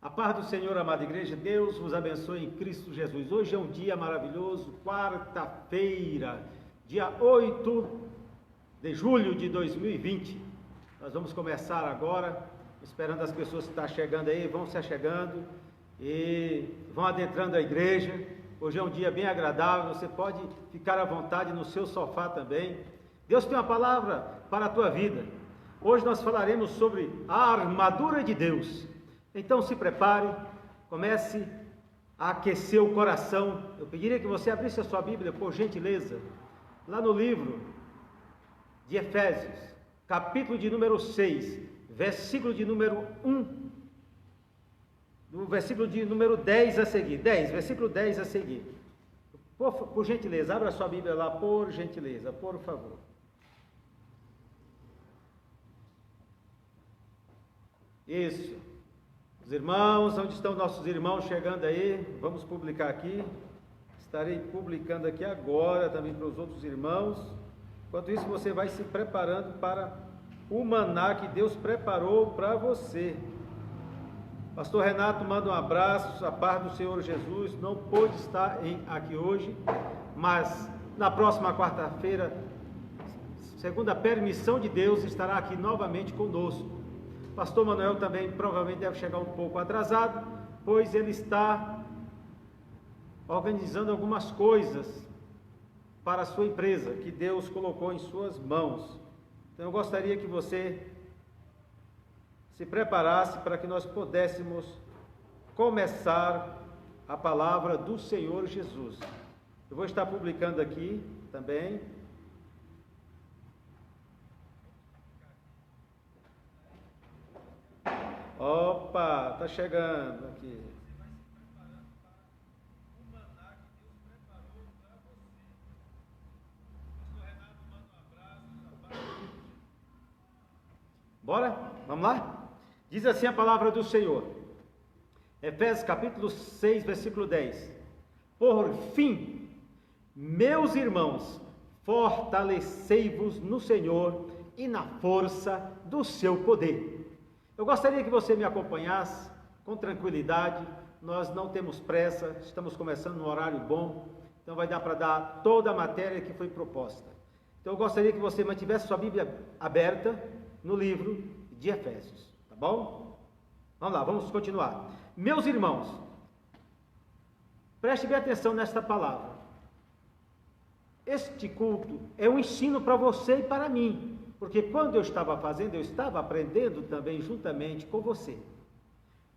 A paz do Senhor, amada igreja, Deus vos abençoe em Cristo Jesus. Hoje é um dia maravilhoso, quarta-feira, dia 8 de julho de 2020. Nós vamos começar agora, esperando as pessoas que estão chegando aí, vão se achegando e vão adentrando a igreja. Hoje é um dia bem agradável, você pode ficar à vontade no seu sofá também. Deus tem uma palavra para a tua vida. Hoje nós falaremos sobre a armadura de Deus. Então se prepare, comece a aquecer o coração. Eu pediria que você abrisse a sua Bíblia, por gentileza, lá no livro de Efésios, capítulo de número 6, versículo de número 1, do versículo de número 10 a seguir, versículo 10 a seguir. Por gentileza, abra a sua Bíblia lá, por gentileza, por favor. Isso. Os irmãos, onde estão nossos irmãos chegando aí? Vamos publicar aqui. Estarei publicando aqui agora também para os outros irmãos. Enquanto isso, você vai se preparando para o maná que Deus preparou para você. Pastor Renato manda um abraço, a paz do Senhor Jesus. Não pôde estar aqui hoje, mas na próxima quarta-feira, segundo a permissão de Deus, estará aqui novamente conosco. Pastor Manuel também provavelmente deve chegar um pouco atrasado, pois ele está organizando algumas coisas para a sua empresa, que Deus colocou em suas mãos. Então eu gostaria que você se preparasse para que nós pudéssemos começar a palavra do Senhor Jesus. Eu vou estar publicando aqui também. Opa, está chegando aqui. Bora? Vamos lá? Diz assim a palavra do Senhor. Efésios capítulo 6, versículo 10. Por fim, meus irmãos, fortalecei-vos no Senhor e na força do seu poder. Eu gostaria que você me acompanhasse com tranquilidade. Nós não temos pressa, estamos começando no horário bom, então vai dar para dar toda a matéria que foi proposta. Então eu gostaria que você mantivesse sua Bíblia aberta no livro de Efésios, tá bom? Vamos lá, vamos continuar. Meus irmãos, preste bem atenção nesta palavra. Este culto é um ensino para você e para mim. Porque quando eu estava fazendo, eu estava aprendendo também juntamente com você.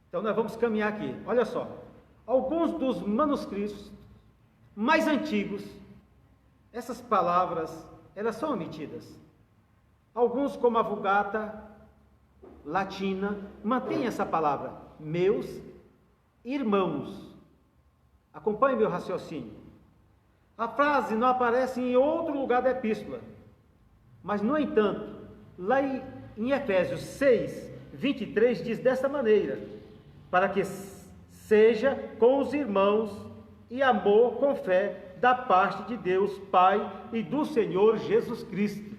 Então nós vamos caminhar aqui. Olha só, alguns dos manuscritos mais antigos, essas palavras, elas são omitidas. Alguns, como a Vulgata Latina, mantém essa palavra, meus irmãos. Acompanhe meu raciocínio. A frase não aparece em outro lugar da epístola. Mas, no entanto, lá em Efésios 6, 23, diz desta maneira: para que seja com os irmãos e amor com fé da parte de Deus Pai e do Senhor Jesus Cristo.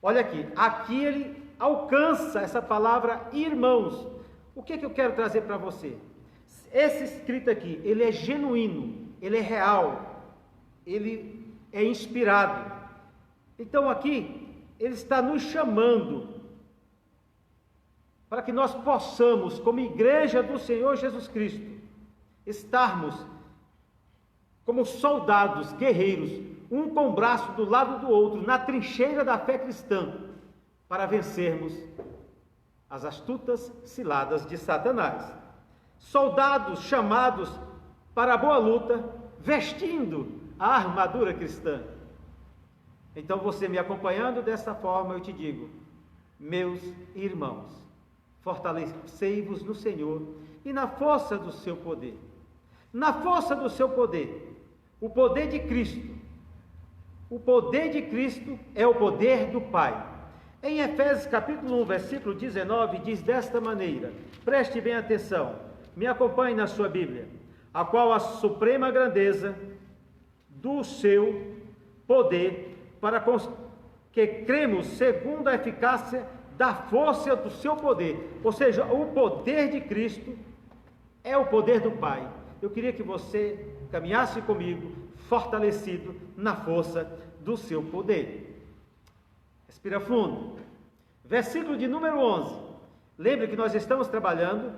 Olha aqui ele alcança essa palavra irmãos. O que eu quero trazer para você? Esse escrito aqui, ele é genuíno, ele é real, ele é inspirado. Então aqui, ele está nos chamando para que nós possamos, como igreja do Senhor Jesus Cristo, estarmos como soldados, guerreiros, um com o braço do lado do outro, na trincheira da fé cristã, para vencermos as astutas ciladas de Satanás. Soldados chamados para a boa luta, vestindo a armadura cristã. Então você me acompanhando dessa forma, eu te digo, meus irmãos, fortalecei-vos no Senhor e na força do seu poder. Na força do seu poder, o poder de Cristo. O poder de Cristo é o poder do Pai. Em Efésios capítulo 1, versículo 19, diz desta maneira, preste bem atenção, me acompanhe na sua Bíblia, a qual a suprema grandeza do seu poder, para que cremos segundo a eficácia da força do seu poder, ou seja, o poder de Cristo é o poder do Pai. Eu queria que você caminhasse comigo, fortalecido na força do seu poder. Respira fundo. Versículo de número 11. Lembre que nós estamos trabalhando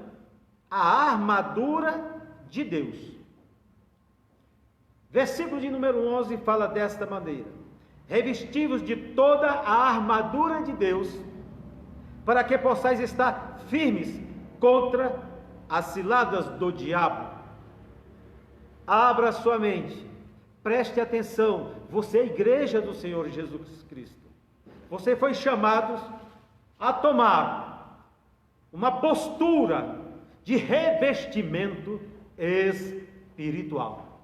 a armadura de Deus. Versículo de número 11 fala desta maneira: revestivos de toda a armadura de Deus, para que possais estar firmes contra as ciladas do diabo. Abra sua mente, preste atenção, você é a igreja do Senhor Jesus Cristo. Você foi chamado a tomar uma postura de revestimento espiritual.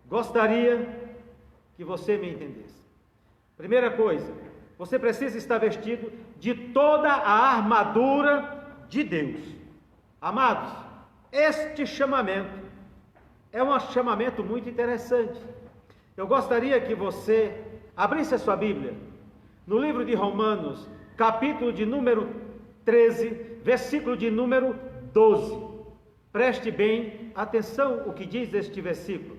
Gostaria que você me entendesse. Primeira coisa, você precisa estar vestido de toda a armadura de Deus. Amados, este chamamento é um chamamento muito interessante. Eu gostaria que você abrisse a sua Bíblia no livro de Romanos, capítulo de número 13, versículo de número 12. Preste bem atenção o que diz este versículo.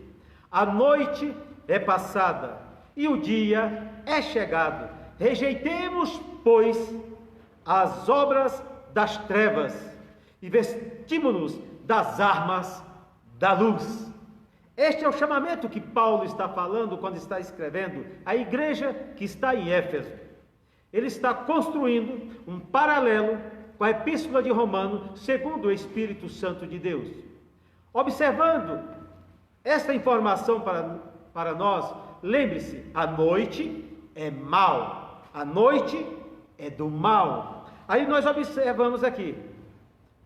A noite é passada e o dia é chegado. Rejeitemos, pois, as obras das trevas e vestimos-nos das armas da luz. Este é o chamamento que Paulo está falando quando está escrevendo à igreja que está em Éfeso. Ele está construindo um paralelo com a epístola de Romanos, segundo o Espírito Santo de Deus. Observando esta informação para nós, lembre-se, a noite é mal, a noite é do mal. Aí nós observamos aqui,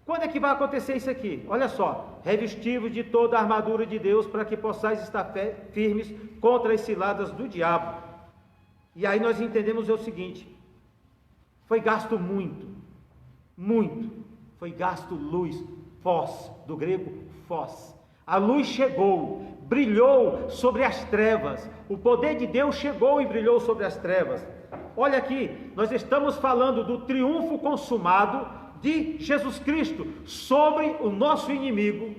quando é que vai acontecer isso aqui? Olha só, revestivos de toda a armadura de Deus, para que possais estar firmes contra as ciladas do diabo. E aí nós entendemos o seguinte: foi gasto muito, foi gasto luz, fós, do grego fós. A luz chegou, brilhou sobre as trevas, o poder de Deus chegou e brilhou sobre as trevas. Olha aqui, nós estamos falando do triunfo consumado de Jesus Cristo sobre o nosso inimigo,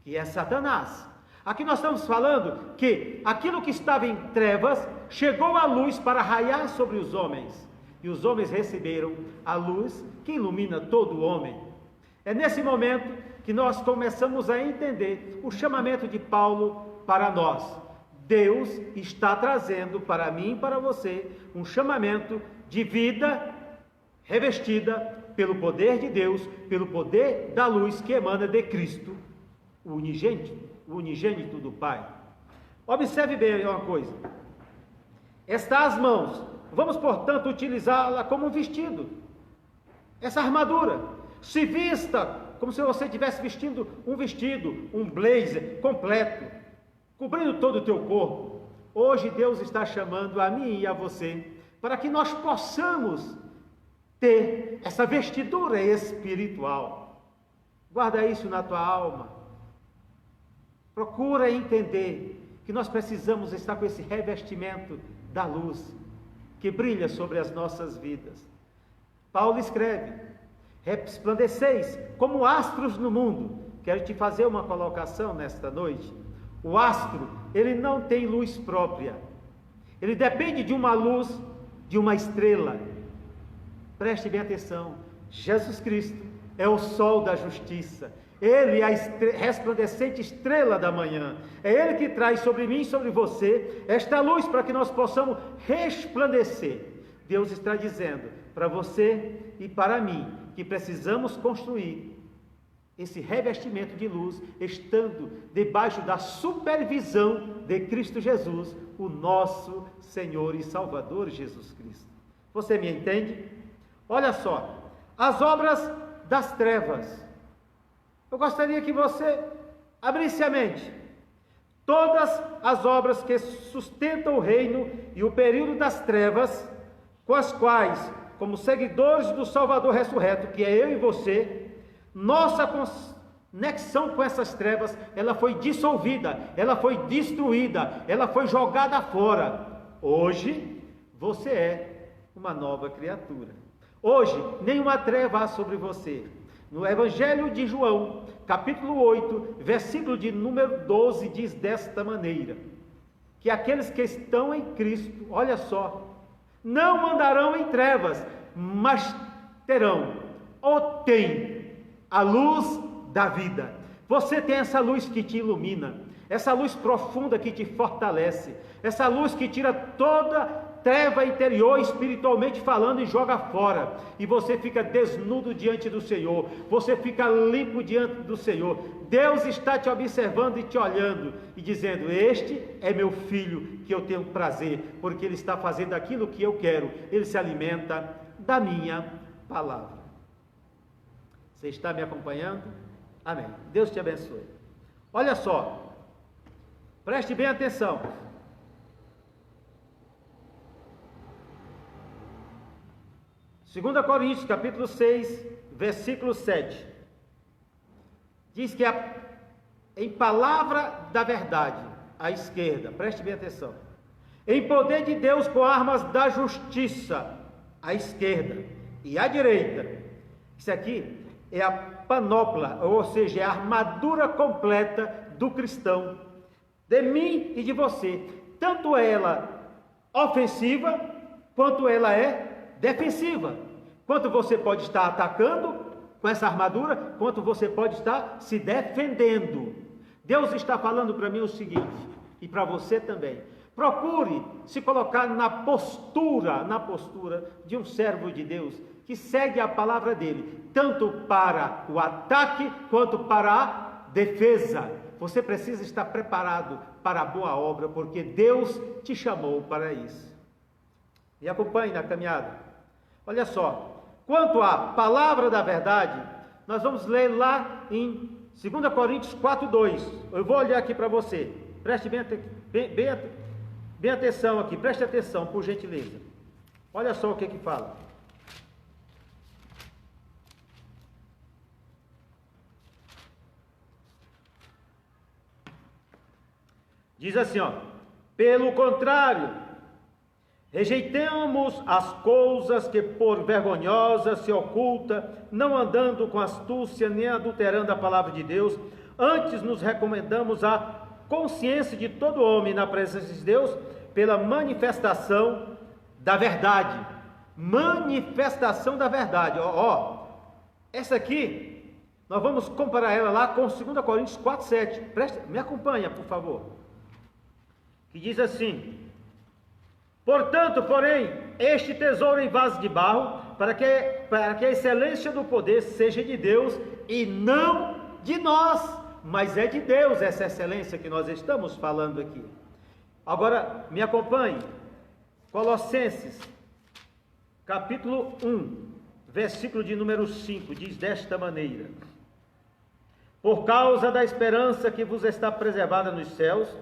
que é Satanás. Aqui nós estamos falando que aquilo que estava em trevas chegou à luz para raiar sobre os homens, e os homens receberam a luz que ilumina todo o homem. É nesse momento que nós começamos a entender o chamamento de Paulo para nós. Deus está trazendo para mim e para você um chamamento de vida revestida pelo poder de Deus, pelo poder da luz que emana de Cristo, o unigênito do Pai. Observe bem uma coisa: está às mãos, vamos portanto utilizá-la como um vestido, essa armadura. Se vista como se você estivesse vestindo um vestido, um blazer completo, cobrindo todo o teu corpo. Hoje Deus está chamando a mim e a você para que nós possamos ter essa vestidura espiritual. Guarda isso na tua alma. Procura entender que nós precisamos estar com esse revestimento da luz que brilha sobre as nossas vidas. Paulo escreve: resplandeceis como astros no mundo. Quero te fazer uma colocação nesta noite. O astro, ele não tem luz própria. Ele depende de uma luz, de uma estrela. Preste bem atenção. Jesus Cristo é o sol da justiça. Ele é a resplandecente estrela da manhã. É Ele que traz sobre mim e sobre você esta luz para que nós possamos resplandecer. Deus está dizendo para você e para mim que precisamos construir esse revestimento de luz, estando debaixo da supervisão de Cristo Jesus, o nosso Senhor e Salvador Jesus Cristo. Você me entende? Olha só, as obras das trevas. Eu gostaria que você abrisse a mente. Todas as obras que sustentam o reino e o período das trevas, com as quais, como seguidores do Salvador ressurreto, que é eu e você, nossa conexão com essas trevas, ela foi dissolvida, ela foi destruída, ela foi jogada fora. Hoje, você é uma nova criatura. Hoje, nenhuma treva há sobre você. No Evangelho de João, capítulo 8, versículo de número 12, diz desta maneira: que aqueles que estão em Cristo, olha só, não andarão em trevas, mas terão, ou têm, a luz da vida. Você tem essa luz que te ilumina, essa luz profunda que te fortalece, essa luz que tira toda treva interior, espiritualmente falando, e joga fora, e você fica desnudo diante do Senhor, você fica limpo diante do Senhor. Deus está te observando e te olhando e dizendo: este é meu filho que eu tenho prazer, porque ele está fazendo aquilo que eu quero, ele se alimenta da minha palavra. Você está me acompanhando? Amém. Deus te abençoe. Olha só, preste bem atenção. 2 Coríntios, capítulo 6, versículo 7. Diz que em palavra da verdade, à esquerda, preste bem atenção. Em poder de Deus com armas da justiça, à esquerda, e à direita. Isso aqui é a panóplia, ou seja, é a armadura completa do cristão, de mim e de você. Tanto ela ofensiva, quanto ela é defensiva. Quanto você pode estar atacando com essa armadura, quanto você pode estar se defendendo. Deus está falando para mim o seguinte, e para você também: procure se colocar na postura de um servo de Deus, que segue a palavra dele, tanto para o ataque, quanto para a defesa. Você precisa estar preparado para a boa obra, porque Deus te chamou para isso. Me acompanhe na caminhada. Olha só, quanto à palavra da verdade, nós vamos ler lá em 2 Coríntios 4:2. Eu vou olhar aqui para você, preste bem atenção aqui, preste atenção, por gentileza. Olha só o que fala. Diz assim, ó: pelo contrário, rejeitamos as coisas que por vergonhosas se oculta, não andando com astúcia, nem adulterando a palavra de Deus, antes nos recomendamos a consciência de todo homem na presença de Deus, pela manifestação da verdade. Manifestação da verdade, essa aqui, nós vamos comparar ela lá com 2 Coríntios 4:7, me acompanha, por favor, que diz assim: portanto, porém, este tesouro em vaso de barro, para que a excelência do poder seja de Deus e não de nós, mas é de Deus essa excelência que nós estamos falando aqui. Agora, me acompanhe, Colossenses, capítulo 1, versículo de número 5, diz desta maneira: por causa da esperança que vos está preservada nos céus,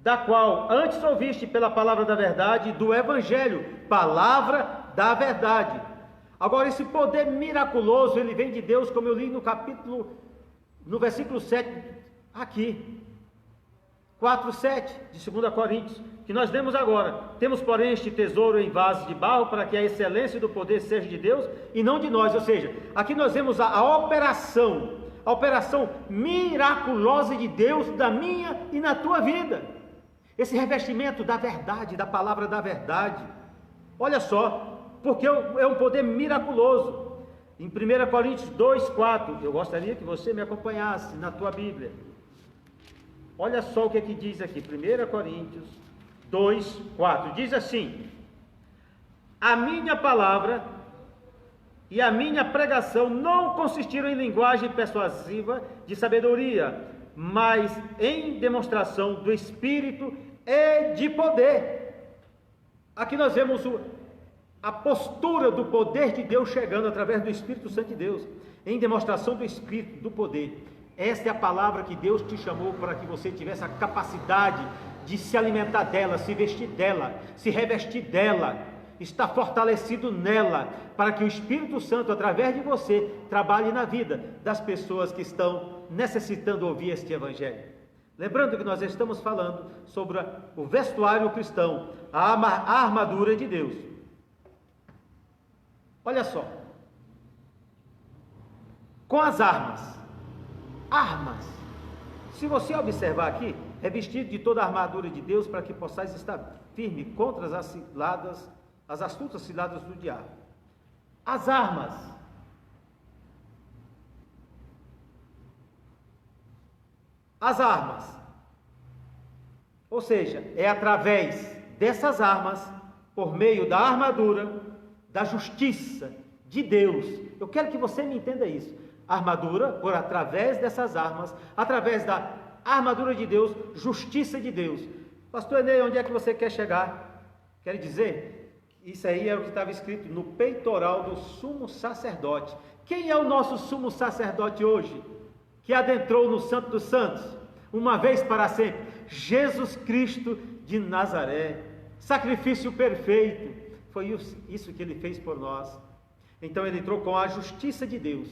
da qual antes ouviste pela palavra da verdade, do evangelho, palavra da verdade. Agora, esse poder miraculoso, ele vem de Deus, como eu li no versículo 7, aqui, 4:7, de 2 Coríntios, que nós lemos agora: temos, porém, este tesouro em vasos de barro, para que a excelência do poder seja de Deus e não de nós. Ou seja, aqui nós vemos a operação miraculosa de Deus na minha e na tua vida. Esse revestimento da verdade, da palavra da verdade. Olha só, porque é um poder miraculoso. Em 1 Coríntios 2:4, eu gostaria que você me acompanhasse na tua Bíblia. Olha só o que diz aqui, 1 Coríntios 2:4, diz assim: a minha palavra e a minha pregação não consistiram em linguagem persuasiva de sabedoria, mas em demonstração do Espírito e de poder. Aqui nós vemos a postura do poder de Deus chegando através do Espírito Santo de Deus, em demonstração do Espírito, do poder. Esta é a palavra que Deus te chamou para que você tivesse a capacidade de se alimentar dela, se vestir dela, se revestir dela, estar fortalecido nela, para que o Espírito Santo, através de você, trabalhe na vida das pessoas que estão necessitando ouvir este Evangelho. Lembrando que nós estamos falando sobre o vestuário cristão, a armadura de Deus. Olha só, com as armas. Armas. Se você observar aqui, é vestido de toda a armadura de Deus para que possais estar firme contra as astutas ciladas do diabo. As armas. As armas. Ou seja, é através dessas armas, por meio da armadura, da justiça de Deus. Eu quero que você me entenda isso. Armadura, por através dessas armas, através da armadura de Deus, justiça de Deus. Pastor Enei, onde é que você quer chegar? Quer dizer, isso aí é o que estava escrito no peitoral do sumo sacerdote. Quem é o nosso sumo sacerdote hoje? Que adentrou no Santo dos Santos, uma vez para sempre. Jesus Cristo de Nazaré. Sacrifício perfeito. Foi isso que ele fez por nós. Então ele entrou com a justiça de Deus.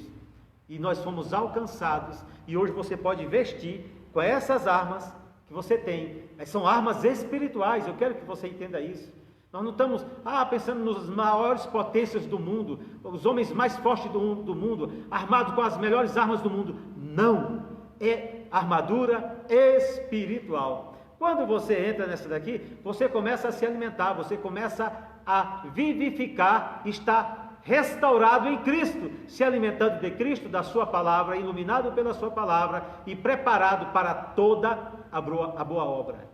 E nós fomos alcançados. E hoje você pode vestir com essas armas que você tem. São armas espirituais. Eu quero que você entenda isso. Nós não estamos pensando nos maiores potências do mundo, os homens mais fortes do mundo, armados com as melhores armas do mundo. Não. É armadura espiritual. Quando você entra nessa daqui, você começa a se alimentar, você começa a vivificar, está restaurado em Cristo, se alimentando de Cristo, da sua palavra, iluminado pela sua palavra e preparado para toda a boa obra.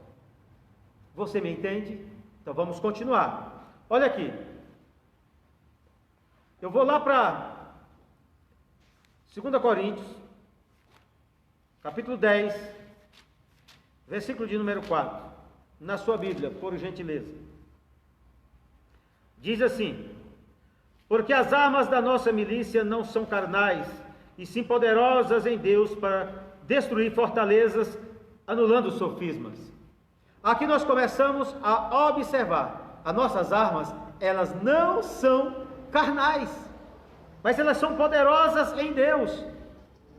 Você me entende? Então vamos continuar. Olha aqui. Eu vou lá para 2 Coríntios, capítulo 10, versículo de número 4, na sua Bíblia, por gentileza. Diz assim: porque as armas da nossa milícia não são carnais, e sim poderosas em Deus para destruir fortalezas, anulando sofismas. Aqui nós começamos a observar, as nossas armas, elas não são carnais, mas elas são poderosas em Deus.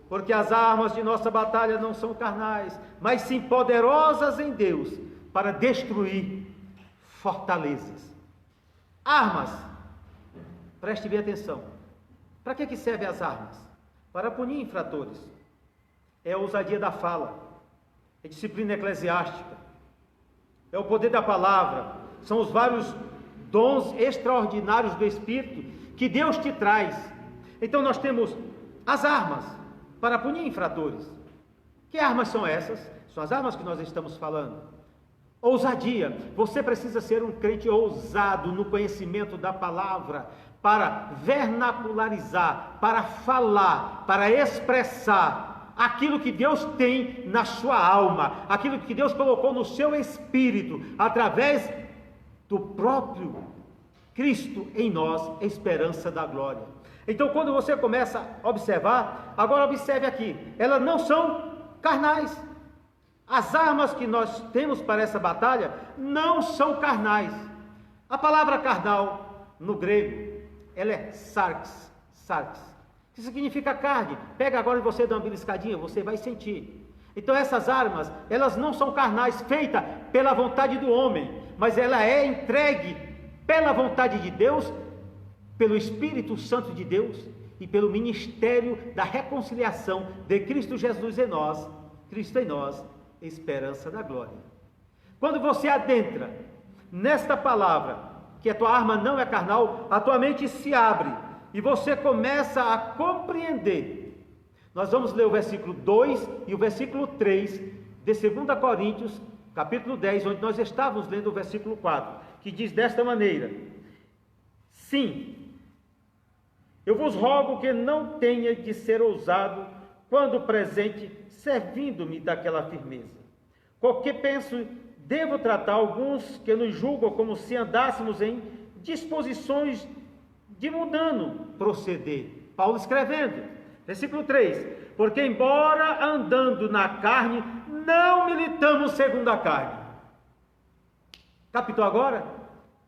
Porque as armas de nossa batalha não são carnais, mas sim poderosas em Deus, para destruir fortalezas. Armas, preste bem atenção. Para que servem as armas? Para punir infratores. É a ousadia da fala, é disciplina eclesiástica, é o poder da palavra, são os vários dons extraordinários do Espírito que Deus te traz. Então nós temos as armas para punir infratores. Que armas são essas? São as armas que nós estamos falando. Ousadia. Você precisa ser um crente ousado no conhecimento da palavra, para vernacularizar, para falar, para expressar aquilo que Deus tem na sua alma, aquilo que Deus colocou no seu espírito, através do próprio Cristo em nós, esperança da glória. Então, quando você começa a observar, agora observe aqui, elas não são carnais. As armas que nós temos para essa batalha não são carnais. A palavra carnal, no grego, ela é sarx, que significa carne. Pega agora e você dá uma beliscadinha, você vai sentir. Então essas armas, elas não são carnais, feitas pela vontade do homem, mas ela é entregue pela vontade de Deus, pelo Espírito Santo de Deus e pelo ministério da reconciliação de Cristo Jesus em nós, Cristo em nós, esperança da glória. Quando você adentra nesta palavra, que a tua arma não é carnal, a tua mente se abre e você começa a compreender. Nós vamos ler o versículo 2 e o versículo 3 de 2 Coríntios, capítulo 10, onde nós estávamos lendo o versículo 4, que diz desta maneira: sim, eu vos rogo que não tenha de ser ousado quando presente, servindo-me daquela firmeza. Porque penso, devo tratar alguns que nos julgam como se andássemos em disposições de mundano proceder. Paulo escrevendo, versículo 3: porque embora andando na carne, não militamos segundo a carne. Captou agora?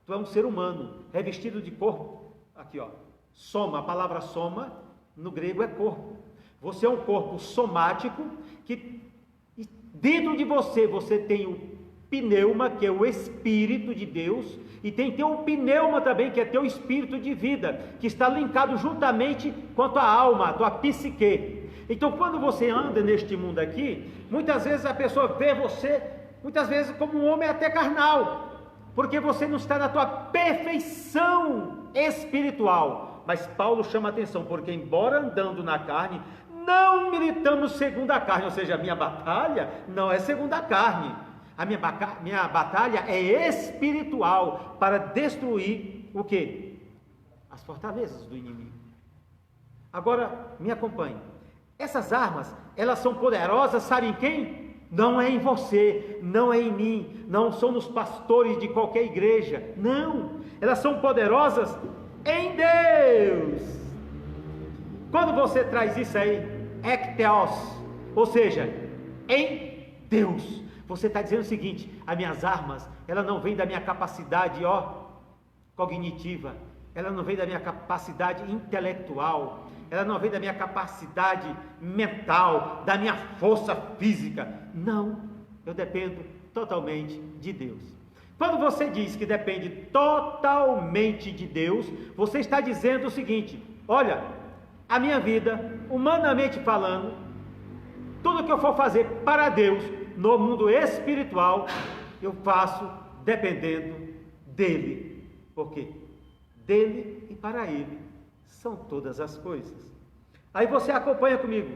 Tu é um ser humano, revestido de corpo. Aqui ó, soma, a palavra soma no grego é corpo. Você é um corpo somático, que dentro de você, você tem pneuma, que é o Espírito de Deus, e tem teu pneuma também, que é teu espírito de vida, que está linkado juntamente com a tua alma, a tua psique. Então, quando você anda neste mundo aqui, muitas vezes a pessoa vê você, muitas vezes como um homem até carnal, porque você não está na tua perfeição espiritual. Mas Paulo chama a atenção, porque embora andando na carne, não militamos segundo a carne, ou seja, a minha batalha não é segundo a carne, a minha batalha é espiritual, para destruir o quê? As fortalezas do inimigo. Agora, me acompanhe, essas armas, elas são poderosas, sabe em quem? Não é em você, não é em mim, não são nos pastores de qualquer igreja, não, elas são poderosas em Deus. Quando você traz isso aí, ekteos, ou seja, em Deus, você está dizendo o seguinte: as minhas armas, ela não vem da minha capacidade, cognitiva, ela não vem da minha capacidade intelectual, ela não vem da minha capacidade mental, da minha força física, não, eu dependo totalmente de Deus. Quando você diz que depende totalmente de Deus, você está dizendo o seguinte: olha, a minha vida, humanamente falando, tudo que eu for fazer para Deus, no mundo espiritual, eu faço dependendo dEle. Por quê? Dele e para Ele são todas as coisas. Aí você acompanha comigo,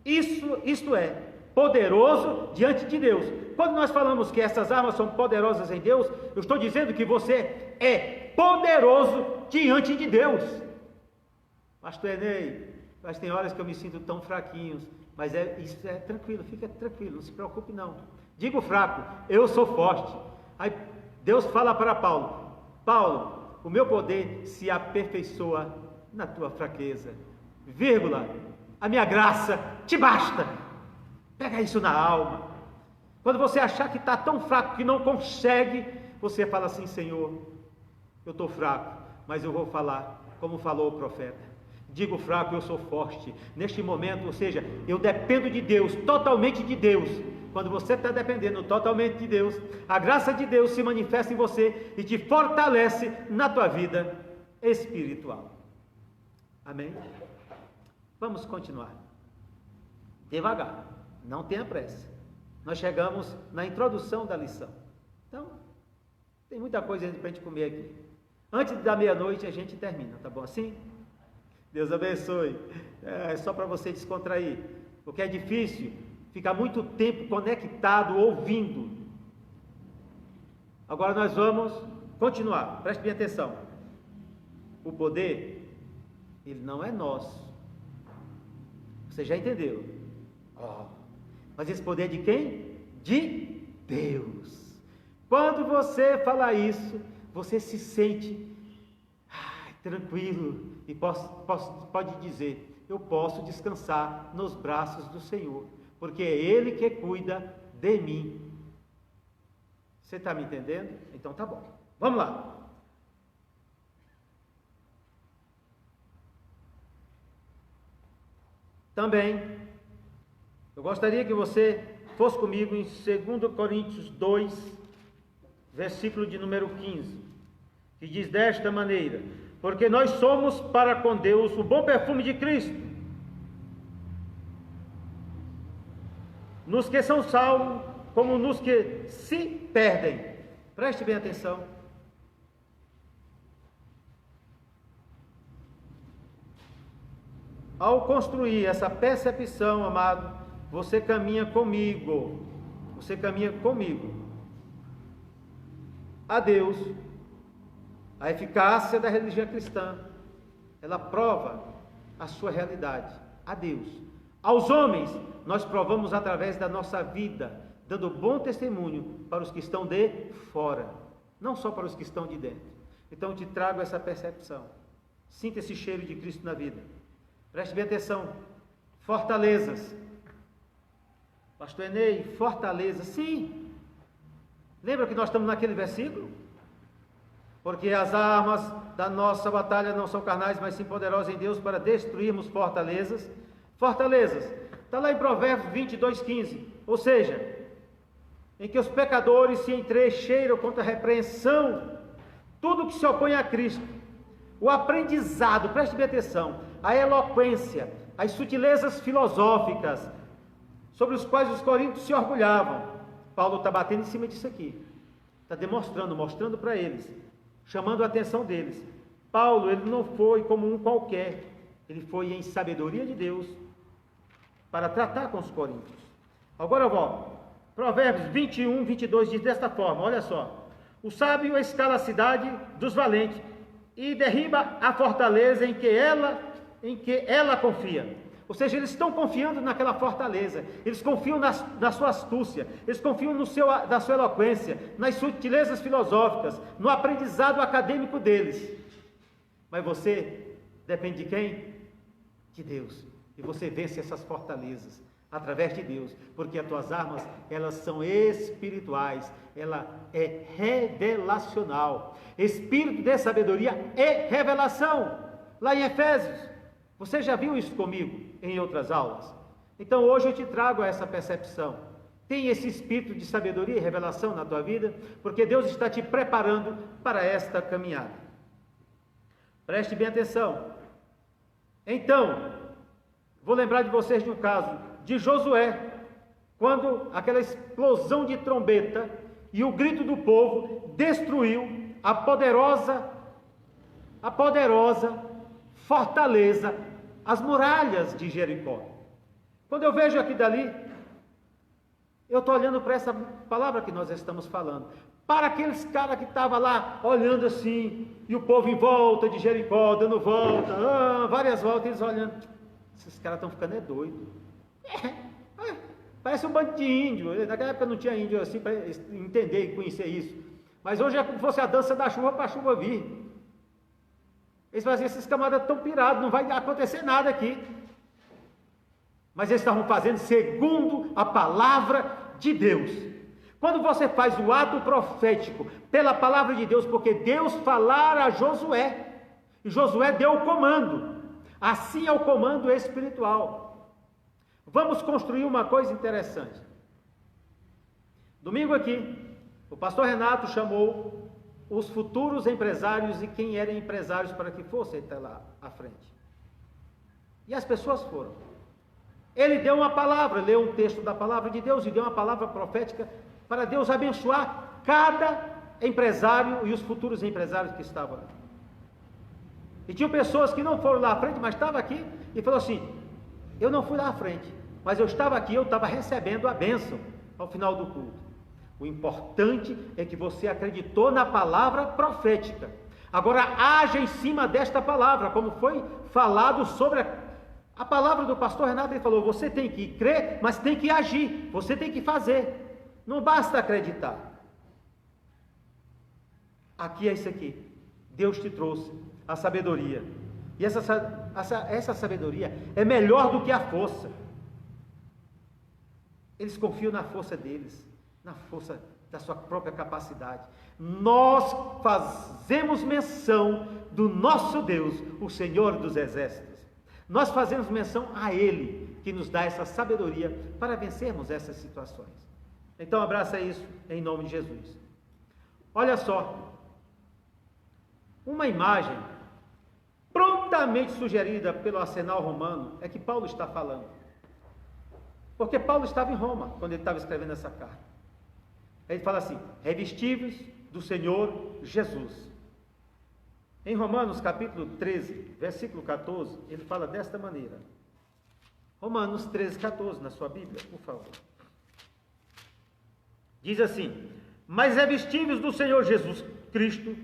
isto é poderoso diante de Deus. Quando nós falamos que essas armas são poderosas em Deus, eu estou dizendo que você é poderoso diante de Deus. Pastor Enei, mas tem horas que eu me sinto tão fraquinho, mas isso é tranquilo, fica tranquilo, não se preocupe não. Digo fraco, eu sou forte. Aí Deus fala para Paulo: Paulo, o meu poder se aperfeiçoa na tua fraqueza, vírgula, a minha graça te basta. Pega isso na alma. Quando você achar que está tão fraco que não consegue, você fala assim: Senhor, eu estou fraco, mas eu vou falar como falou o profeta: digo fraco, eu sou forte. Neste momento, ou seja, eu dependo de Deus, totalmente de Deus. Quando você está dependendo totalmente de Deus, a graça de Deus se manifesta em você e te fortalece na tua vida espiritual. Amém? Vamos continuar. Devagar, não tenha pressa. Nós chegamos na introdução da lição. Então, tem muita coisa para a gente comer aqui. Antes da meia-noite a gente termina, tá bom assim? Deus abençoe. É só para você descontrair, porque é difícil ficar muito tempo conectado, ouvindo. Agora nós vamos continuar, preste bem atenção. O poder, ele não é nosso. Você já entendeu? Mas esse poder é de quem? De Deus. Quando você fala isso, você se sente tranquilo e pode dizer: eu posso descansar nos braços do Senhor, porque é Ele que cuida de mim. Você está me entendendo? Então tá bom, vamos lá. Também eu gostaria que você fosse comigo em 2 Coríntios 2, versículo de número 15, que diz desta maneira: porque nós somos para com Deus o bom perfume de Cristo, nos que são salvos, como nos que se perdem. Preste bem atenção. Ao construir essa percepção, amado, você caminha comigo. Você caminha comigo a Deus. A eficácia da religião cristã, ela prova a sua realidade a Deus. Aos homens, nós provamos através da nossa vida, dando bom testemunho para os que estão de fora, não só para os que estão de dentro. Então eu te trago essa percepção. Sinta esse cheiro de Cristo na vida. Preste bem atenção. Fortalezas. Pastor Enei, fortaleza, sim. Lembra que nós estamos naquele versículo? Porque as armas da nossa batalha não são carnais, mas sim poderosas em Deus para destruirmos fortalezas. Fortalezas, está lá em Provérbios 22:15. Ou seja, em que os pecadores se entrecheiram contra a repreensão, tudo que se opõe a Cristo, o aprendizado, preste bem atenção, a eloquência, as sutilezas filosóficas, sobre os quais os coríntios se orgulhavam. Paulo está batendo em cima disso aqui, está demonstrando, mostrando para eles, chamando a atenção deles. Paulo, ele não foi como um qualquer, ele foi em sabedoria de Deus, para tratar com os coríntios. Agora eu volto. Provérbios 21, 22 diz desta forma, olha só: o sábio escala a cidade dos valentes e derriba a fortaleza em que ela confia. Ou seja, eles estão confiando naquela fortaleza, eles confiam na sua astúcia, eles confiam na sua eloquência, nas sutilezas filosóficas, no aprendizado acadêmico deles. Mas você depende de quem? De Deus. E você vence essas fortalezas através de Deus, porque as tuas armas, elas são espirituais, ela é revelacional. Espírito de sabedoria é revelação. Lá em Efésios, você já viu isso comigo em outras aulas? Então hoje eu te trago essa percepção. Tem esse espírito de sabedoria e revelação na tua vida, porque Deus está te preparando para esta caminhada. Preste bem atenção. Então, vou lembrar de vocês de um caso de Josué, quando aquela explosão de trombeta e o grito do povo destruiu a poderosa fortaleza, as muralhas de Jericó. Quando eu vejo aqui dali, eu estou olhando para essa palavra que nós estamos falando, para aqueles caras que estavam lá olhando assim, e o povo em volta de Jericó, dando volta, várias voltas, eles olhando. Esses caras estão ficando doidos. Parece um bando de índio. Naquela época não tinha índio assim para entender e conhecer isso. Mas hoje é como se fosse a dança da chuva para a chuva vir. Eles faziam, esses camaradas estão pirados, não vai acontecer nada aqui. Mas eles estavam fazendo segundo a palavra de Deus. Quando você faz o ato profético pela palavra de Deus, porque Deus falara a Josué, e Josué deu o comando. Assim é o comando espiritual. Vamos construir uma coisa interessante. Domingo aqui, o pastor Renato chamou os futuros empresários e quem eram empresários para que fossem até lá à frente. E as pessoas foram. Ele deu uma palavra, leu um texto da palavra de Deus e deu uma palavra profética para Deus abençoar cada empresário e os futuros empresários que estavam lá. E tinham pessoas que não foram lá à frente, mas estavam aqui e falou assim: eu não fui lá à frente, mas eu estava aqui, eu estava recebendo a bênção ao final do culto. O importante é que você acreditou na palavra profética. Agora haja em cima desta palavra, como foi falado sobre a palavra do pastor Renato. Ele falou: você tem que crer, mas tem que agir, você tem que fazer, não basta acreditar. Aqui é isso aqui, Deus te trouxe a sabedoria, e essa sabedoria é melhor do que a força. Eles confiam na força deles, na força da sua própria capacidade. Nós fazemos menção do nosso Deus, o Senhor dos Exércitos. Nós fazemos menção a Ele, que nos dá essa sabedoria para vencermos essas situações. Então abraça isso em nome de Jesus. Olha só, uma imagem prontamente sugerida pelo arsenal romano é que Paulo está falando. Porque Paulo estava em Roma quando ele estava escrevendo essa carta. Ele fala assim: revestivos do Senhor Jesus. Em Romanos capítulo 13, versículo 14, ele fala desta maneira. Romanos 13, 14, na sua Bíblia, por favor. Diz assim: mas revestivos do Senhor Jesus Cristo,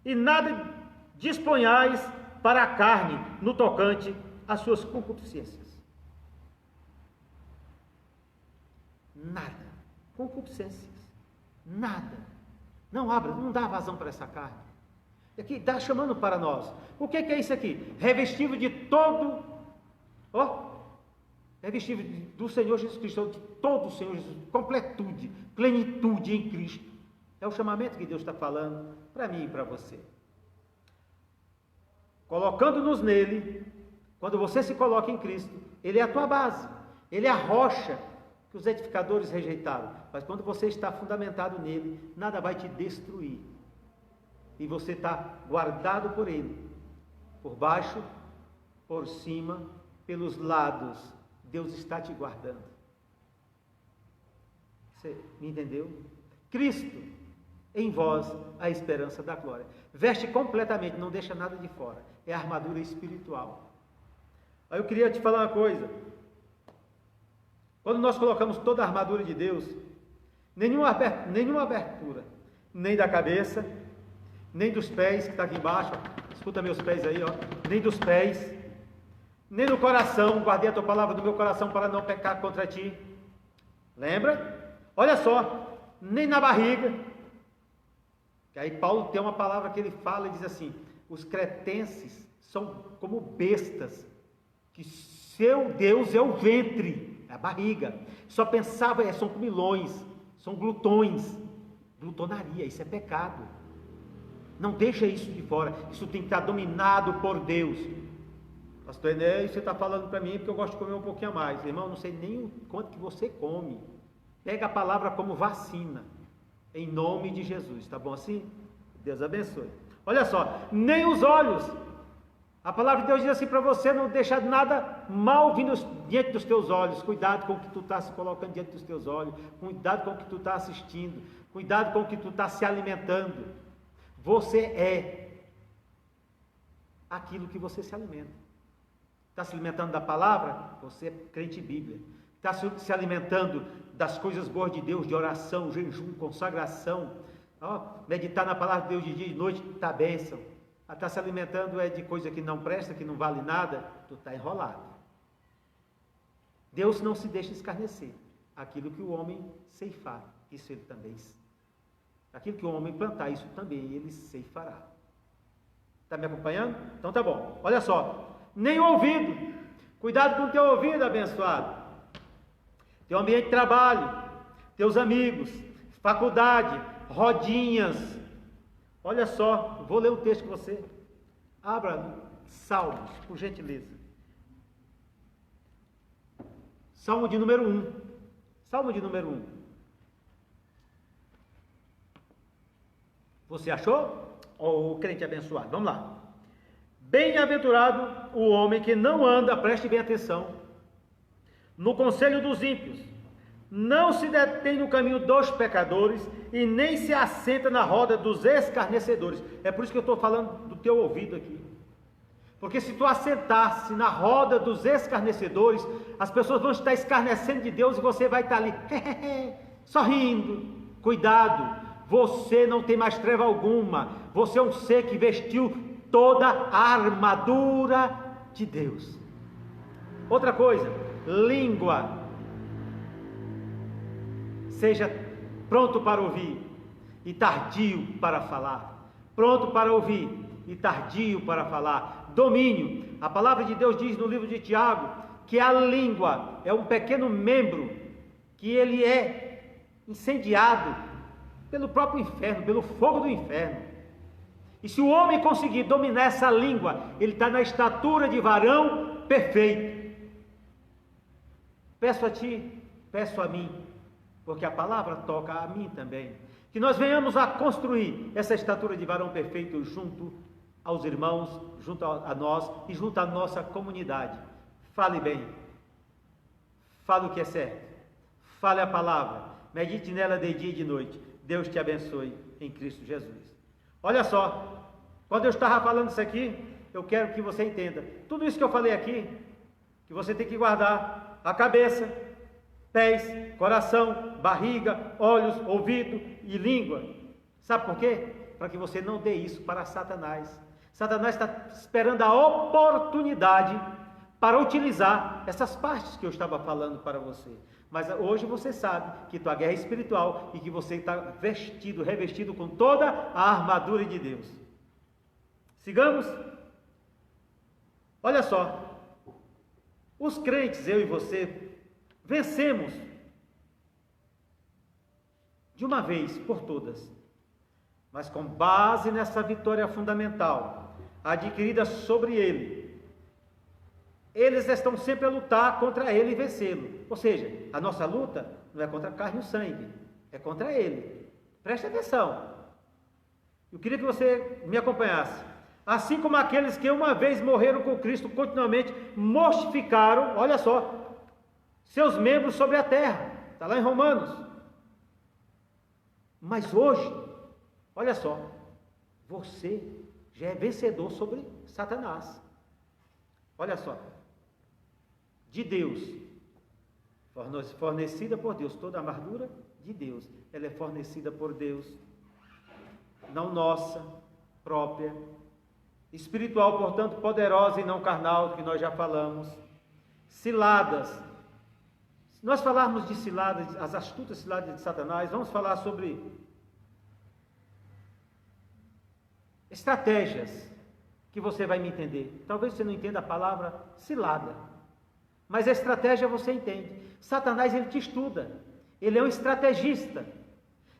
e nada disponhais para a carne no tocante às suas concupiscências. Nada. Concupiscências. Nada. Não abra, não dá vazão para essa carne. Aqui está chamando para nós. O que é isso aqui? Revestido de todo, revestido do Senhor Jesus Cristo, de todo o Senhor Jesus, completude, plenitude em Cristo. É o chamamento que Deus está falando para mim e para você. Colocando-nos nele, quando você se coloca em Cristo, Ele é a tua base, Ele é a rocha que os edificadores rejeitaram. Mas quando você está fundamentado nele, nada vai te destruir. E você está guardado por ele. Por baixo, por cima, pelos lados. Deus está te guardando. Você me entendeu? Cristo, em vós, a esperança da glória. Veste completamente, não deixa nada de fora. É a armadura espiritual. Aí eu queria te falar uma coisa. Quando nós colocamos toda a armadura de Deus, nenhuma abertura, nem da cabeça, nem dos pés, que está aqui embaixo, escuta meus pés aí, ó, nem dos pés, nem no coração, guardei a tua palavra do meu coração para não pecar contra ti. Lembra? Olha só, nem na barriga. Que aí Paulo tem uma palavra que ele fala e diz assim: os cretenses são como bestas, que seu Deus é o ventre, a barriga, só pensava, são comilões, são glutões. Glutonaria, isso é pecado. Não deixa isso de fora, isso tem que estar dominado por Deus. Pastor Enéas, você está falando para mim porque eu gosto de comer um pouquinho a mais. Irmão, não sei nem o quanto que você come. Pega a palavra como vacina, em nome de Jesus, tá bom assim? Deus abençoe. Olha só, nem os olhos. A palavra de Deus diz assim para você não deixar nada mal vindo diante dos teus olhos. Cuidado com o que tu está se colocando diante dos teus olhos. Cuidado com o que tu está assistindo. Cuidado com o que tu está se alimentando. Você é aquilo que você se alimenta. Está se alimentando da palavra? Você é crente Bíblia. Está se alimentando das coisas boas de Deus, de oração, jejum, consagração. Meditar na palavra de Deus de dia e de noite, está bênção. Está se alimentando de coisa que não presta, que não vale nada, tu está enrolado. Deus não se deixa escarnecer. Aquilo que o homem ceifar, isso ele também. Aquilo que o homem plantar, isso também ele ceifará. Está me acompanhando? Então tá bom. Olha só, nem o ouvido. Cuidado com o teu ouvido, abençoado. Teu ambiente de trabalho, teus amigos, faculdade, rodinhas. Olha só, vou ler o texto com você. Abra Salmos, por gentileza. Salmo de número 1. Salmo de número 1. Você achou? Ô crente abençoado, vamos lá. Bem-aventurado o homem que não anda, preste bem atenção, no conselho dos ímpios, não se detém no caminho dos pecadores e nem se assenta na roda dos escarnecedores. É por isso que eu estou falando do teu ouvido aqui. Porque se tu assentasse na roda dos escarnecedores, as pessoas vão estar escarnecendo de Deus e você vai estar ali, sorrindo. Cuidado, você não tem mais treva alguma. Você é um ser que vestiu toda a armadura de Deus. Outra coisa, língua. Seja pronto para ouvir e tardio para falar. Pronto para ouvir e tardio para falar. Domínio. A palavra de Deus diz no livro de Tiago que a língua é um pequeno membro que ele é incendiado pelo próprio inferno, pelo fogo do inferno. E se o homem conseguir dominar essa língua, ele está na estatura de varão perfeito. Peço a ti, peço a mim, porque a palavra toca a mim também, que nós venhamos a construir essa estatura de varão perfeito junto aos irmãos, junto a nós e junto à nossa comunidade. Fale bem, fale o que é certo, fale a palavra, medite nela de dia e de noite. Deus te abençoe em Cristo Jesus. Olha só, quando eu estava falando isso aqui, eu quero que você entenda, tudo isso que eu falei aqui, que você tem que guardar a cabeça, pés, coração, barriga, olhos, ouvido e língua. Sabe por quê? Para que você não dê isso para Satanás. Satanás está esperando a oportunidade para utilizar essas partes que eu estava falando para você. Mas hoje você sabe que tua guerra é espiritual e que você está revestido com toda a armadura de Deus. Sigamos? Olha só, os crentes, eu e você, vencemos de uma vez por todas, mas com base nessa vitória fundamental, adquirida sobre ele, eles estão sempre a lutar contra ele e vencê-lo. Ou seja, a nossa luta não é contra a carne e o sangue, é contra ele. Preste atenção. Eu queria que você me acompanhasse. Assim como aqueles que uma vez morreram com Cristo continuamente mortificaram, olha só, seus membros sobre a terra. Está lá em Romanos. Mas hoje, olha só, você já é vencedor sobre Satanás. Olha só, de Deus, fornecida por Deus, toda a amargura de Deus, ela é fornecida por Deus, não nossa, própria, espiritual, portanto, poderosa e não carnal, que nós já falamos. Ciladas. Se nós falarmos de ciladas, as astutas ciladas de Satanás, vamos falar sobre estratégias que você vai me entender. Talvez você não entenda a palavra cilada, mas a estratégia você entende. Satanás, ele te estuda, ele é um estrategista,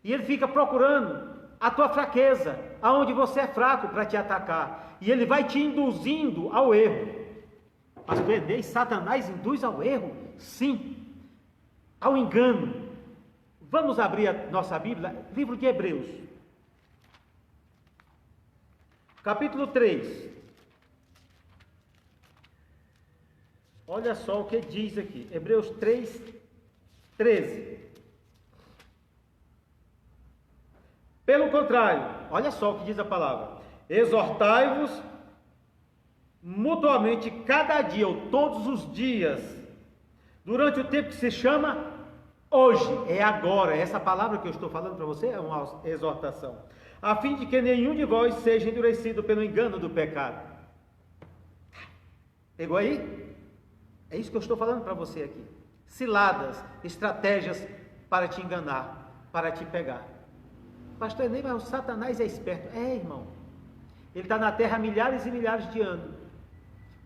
e ele fica procurando a tua fraqueza, aonde você é fraco, para te atacar, e ele vai te induzindo ao erro. Mas perder, Satanás induz ao erro? Sim, ao engano. Vamos abrir a nossa Bíblia, livro de Hebreus, capítulo 3. Olha só o que diz aqui, Hebreus 3, 13. Pelo contrário, olha só o que diz a palavra: exortai-vos mutuamente cada dia, ou todos os dias, durante o tempo que se chama hoje, é agora. Essa palavra que eu estou falando para você é uma exortação, a fim de que nenhum de vós seja endurecido pelo engano do pecado. Pegou aí? É isso que eu estou falando para você aqui. Ciladas, estratégias para te enganar, para te pegar. Pastor, nem mas o Satanás é esperto. É, irmão. Ele está na terra há milhares e milhares de anos.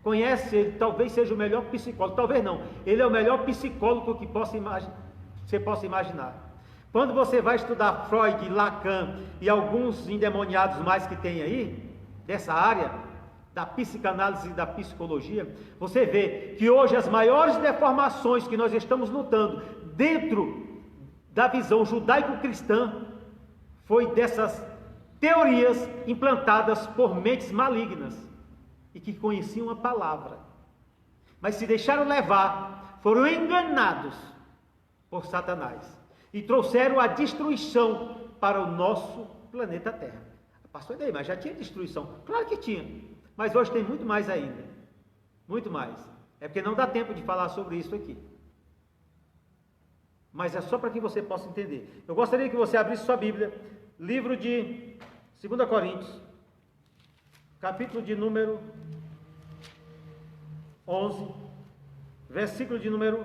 Conhece ele, talvez seja o melhor psicólogo. Talvez não. Ele é o melhor psicólogo que você possa imaginar. Quando você vai estudar Freud, Lacan e alguns endemoniados mais que tem aí, dessa área da psicanálise e da psicologia, você vê que hoje as maiores deformações que nós estamos lutando dentro da visão judaico-cristã foi dessas teorias implantadas por mentes malignas e que conheciam a palavra, mas se deixaram levar, foram enganados por Satanás e trouxeram a destruição para o nosso planeta Terra. Pastor, daí, mas já tinha destruição? Claro que tinha. Mas hoje tem muito mais ainda, muito mais. É porque não dá tempo de falar sobre isso aqui. Mas é só para que você possa entender. Eu gostaria que você abrisse sua Bíblia, livro de 2 Coríntios, capítulo de número 11, versículo de número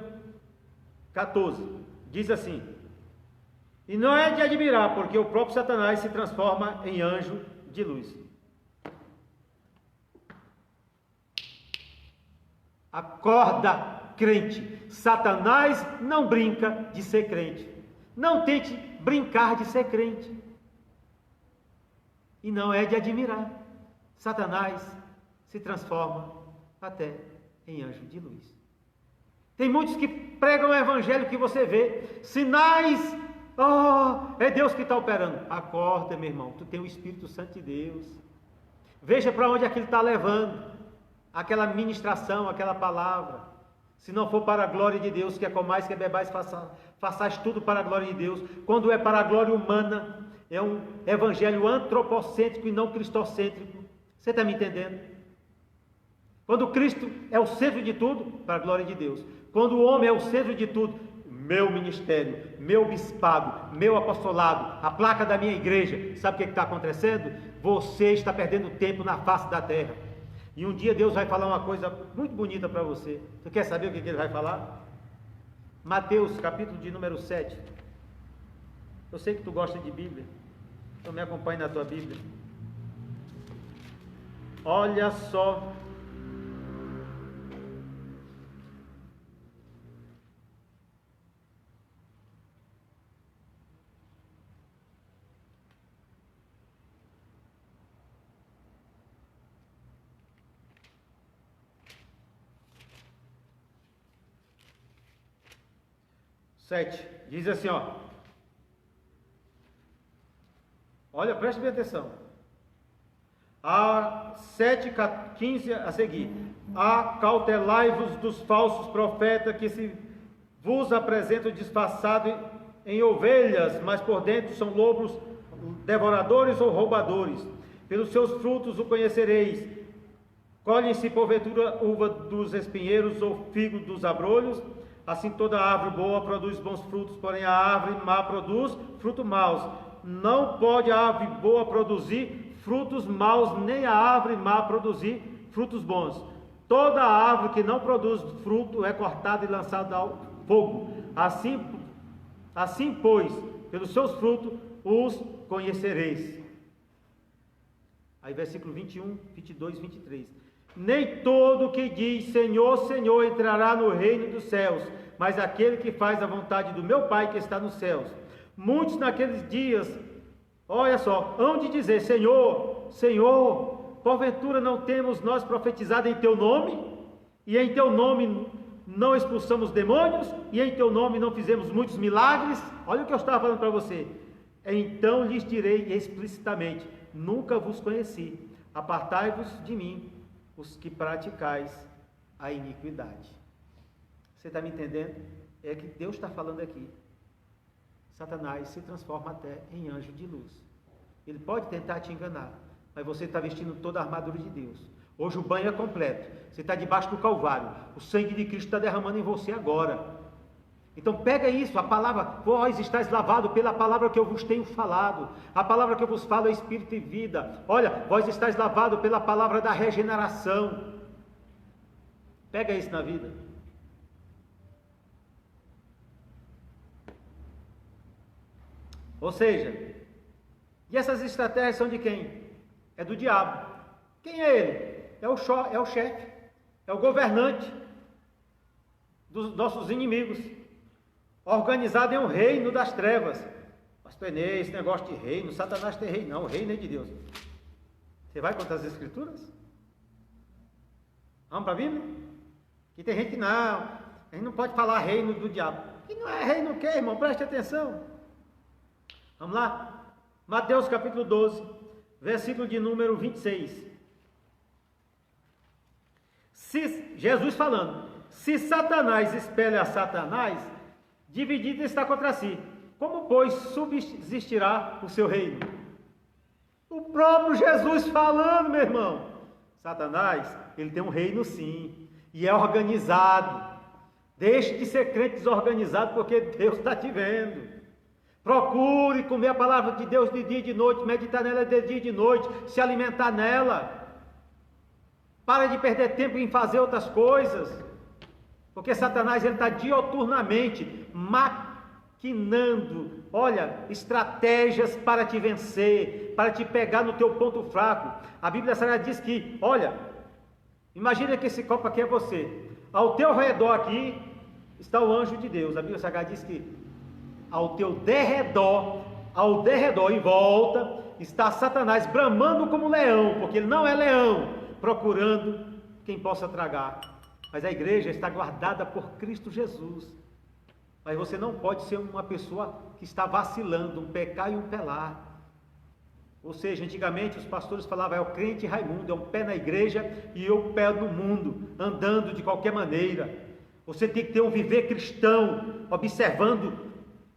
14. Diz assim: e não é de admirar, porque o próprio Satanás se transforma em anjo de luz. Acorda, crente. Satanás não brinca de ser crente. Não tente brincar de ser crente. E não é de admirar. Satanás se transforma até em anjo de luz. Tem muitos que pregam o evangelho que você vê, sinais, é Deus que está operando. Acorda, meu irmão, tu tem o Espírito Santo de Deus. Veja para onde aquilo está levando. Aquela ministração, aquela palavra, se não for para a glória de Deus, que é comais que bebais, façais tudo para a glória de Deus. Quando é para a glória humana, é um evangelho antropocêntrico e não cristocêntrico. Você está me entendendo? Quando Cristo é o centro de tudo, para a glória de Deus. Quando o homem é o centro de tudo, meu ministério, meu bispado, meu apostolado, a placa da minha igreja, sabe o que está acontecendo? Você está perdendo tempo na face da terra. E um dia Deus vai falar uma coisa muito bonita para você. Tu quer saber o que ele vai falar? Mateus, capítulo de número 7. Eu sei que tu gosta de Bíblia, então me acompanhe na tua Bíblia. Olha só. 7. Diz assim, ó. Olha, preste bem atenção. A 7:15 a seguir. Acautelai-vos dos falsos profetas que se vos apresentam disfarçados em ovelhas, mas por dentro são lobos devoradores ou roubadores. Pelos seus frutos o conhecereis. Colhem-se porventura uva dos espinheiros ou figo dos abrolhos? Assim toda árvore boa produz bons frutos, porém a árvore má produz frutos maus. Não pode a árvore boa produzir frutos maus, nem a árvore má produzir frutos bons. Toda árvore que não produz fruto é cortada e lançada ao fogo. Assim, pois, pelos seus frutos os conhecereis. Aí versículo 21, 22, 23. Nem todo que diz Senhor, Senhor entrará no reino dos céus, mas aquele que faz a vontade do meu Pai que está nos céus. Muitos naqueles dias, olha só, hão de dizer, Senhor, Senhor, porventura não temos nós profetizado em Teu nome? E em Teu nome não expulsamos demônios? E em Teu nome não fizemos muitos milagres? Olha o que eu estava falando para você. Então lhes direi explicitamente, nunca vos conheci, apartai-vos de mim, os que praticais a iniquidade. Você está me entendendo? É que Deus está falando aqui. Satanás se transforma até em anjo de luz. Ele pode tentar te enganar, mas você está vestindo toda a armadura de Deus. Hoje o banho é completo. Você está debaixo do Calvário. O sangue de Cristo está derramando em você agora. Então pega isso, a palavra, vós estáis lavados pela palavra que eu vos tenho falado. A palavra que eu vos falo é espírito e vida. Olha, vós estáis lavados pela palavra da regeneração. Pega isso na vida. Ou seja, e essas estratégias são de quem? É do diabo. Quem é ele? É o chefe, é o governante dos nossos inimigos, organizado em um reino das trevas. Pastor Enê, esse negócio de reino, Satanás tem reino, não, o reino é de Deus. Você vai contra as escrituras? Vamos para a Bíblia? Que tem gente que não, a gente não pode falar reino do diabo. Que não é reino o quê, irmão? Preste atenção. Vamos lá? Mateus capítulo 12, versículo de número 26. Jesus falando, se Satanás espelha a Satanás, dividido está contra si. Como, pois, subsistirá o seu reino? O próprio Jesus falando, meu irmão. Satanás, ele tem um reino sim, e é organizado. Deixe de ser crente desorganizado, porque Deus está te vendo. Procure comer a palavra de Deus de dia e de noite, meditar nela de dia e de noite, se alimentar nela. Para de perder tempo em fazer outras coisas, porque Satanás está dioturnamente maquinando, olha, estratégias para te vencer, para te pegar no teu ponto fraco. A Bíblia Sagrada diz que, olha, imagina que esse copo aqui é você, ao teu redor aqui está o anjo de Deus. A Bíblia Sagrada diz que ao teu derredor, em volta, está Satanás bramando como leão, porque ele não é leão, procurando quem possa tragar. Mas a igreja está guardada por Cristo Jesus. Mas você não pode ser uma pessoa que está vacilando, um pecar e um pelar. Ou seja, antigamente os pastores falavam, é o crente Raimundo, é um pé na igreja e um pé no mundo, andando de qualquer maneira. Você tem que ter um viver cristão, observando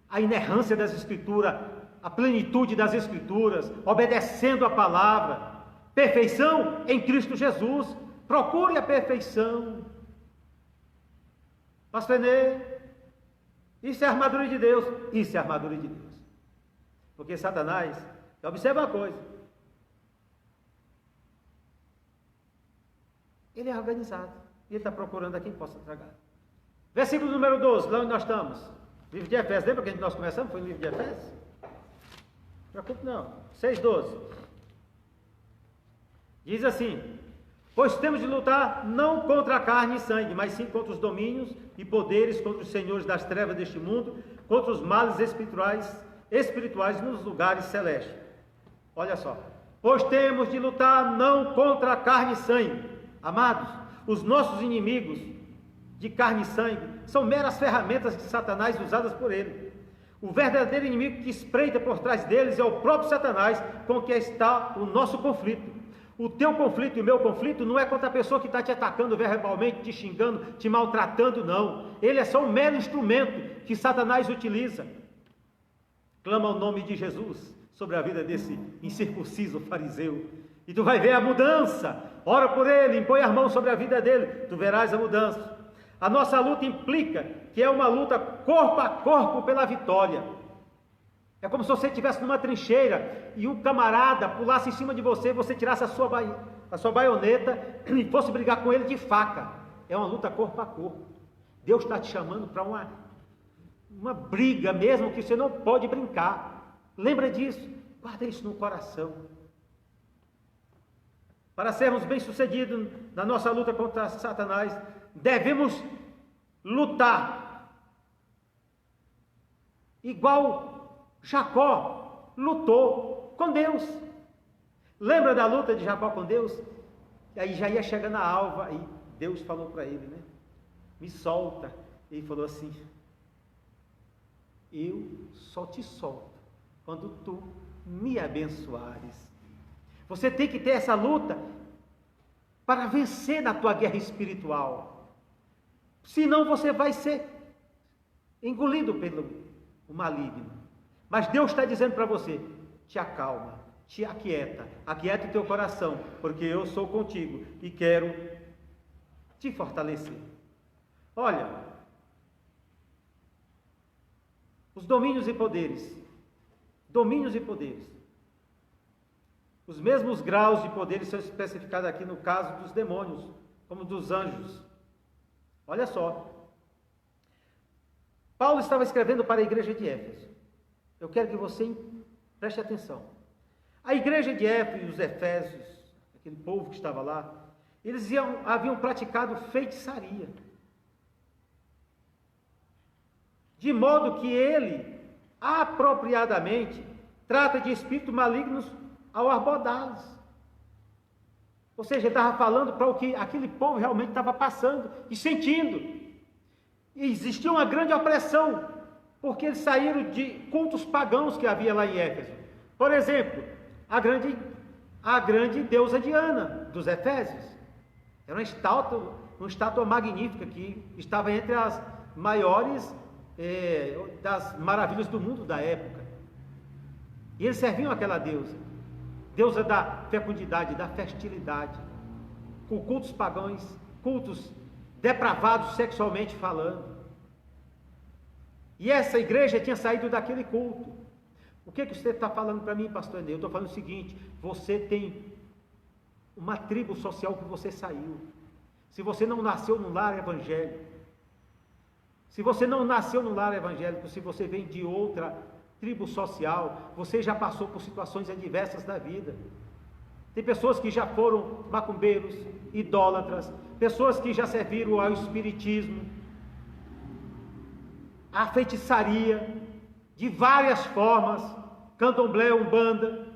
a inerrância das Escrituras, a plenitude das Escrituras, obedecendo a palavra. Perfeição em Cristo Jesus. Procure a perfeição. Pastor Enê, isso é a armadura de Deus. Isso é a armadura de Deus. Porque Satanás, observa uma coisa, ele é organizado, ele está procurando a quem possa tragar. Versículo número 12, lá onde nós estamos, livro de Efésios. Lembra que nós começamos? Foi no livro de Efésios? Não preocupe não, 6:12. Diz assim, pois temos de lutar não contra a carne e sangue, mas sim contra os domínios e poderes, contra os senhores das trevas deste mundo, contra os males espirituais nos lugares celestes. Olha só, pois temos de lutar não contra a carne e sangue. Amados, os nossos inimigos de carne e sangue, são meras ferramentas de Satanás usadas por ele. O verdadeiro inimigo que espreita por trás deles é o próprio Satanás, com quem está o nosso conflito. O teu conflito e o meu conflito não é contra a pessoa que está te atacando verbalmente, te xingando, te maltratando, não. Ele é só um mero instrumento que Satanás utiliza. Clama o nome de Jesus sobre a vida desse incircunciso fariseu, e tu vai ver a mudança. Ora por ele, impõe as mãos sobre a vida dele, tu verás a mudança. A nossa luta implica que é uma luta corpo a corpo pela vitória. É como se você estivesse numa trincheira e um camarada pulasse em cima de você, você tirasse a sua baioneta e fosse brigar com ele de faca. É uma luta corpo a corpo. Deus está te chamando para uma briga mesmo que você não pode brincar. Lembra disso, guarda isso no coração. Para sermos bem-sucedidos na nossa luta contra Satanás, devemos lutar igual Jacó lutou com Deus. Lembra da luta de Jacó com Deus? E aí já ia chegando a alva, e Deus falou para ele, né? Me solta. Ele falou assim: eu só te solto quando tu me abençoares. Você tem que ter essa luta para vencer na tua guerra espiritual. Senão você vai ser engolido pelo maligno. Mas Deus está dizendo para você: te acalma, te aquieta, aquieta o teu coração, porque eu sou contigo e quero te fortalecer. Olha, os domínios e poderes, os mesmos graus de poderes são especificados aqui no caso dos demônios, como dos anjos. Olha só, Paulo estava escrevendo para a igreja de Éfeso. Eu quero que você preste atenção. A igreja de Éfeso e os efésios, aquele povo que estava lá, eles haviam praticado feitiçaria, de modo que ele, apropriadamente, trata de espíritos malignos ao abordá-los. Ou seja, ele estava falando para o que aquele povo realmente estava passando e sentindo. E existia uma grande opressão, porque eles saíram de cultos pagãos que havia lá em Éfeso. Por exemplo, a grande deusa Diana, dos Efésios. Era uma estátua magnífica que estava entre as maiores das maravilhas do mundo da época. E eles serviam aquela deusa da fecundidade, da fertilidade, com cultos pagãos, cultos depravados sexualmente falando. E essa igreja tinha saído daquele culto. O que você está falando para mim, pastor Enê? Eu estou falando o seguinte: você tem uma tribo social que você saiu. Se você não nasceu num lar evangélico, se você vem de outra tribo social, você já passou por situações adversas da vida. Tem pessoas que já foram macumbeiros, idólatras, pessoas que já serviram ao espiritismo, à feitiçaria, de várias formas, candomblé, umbanda.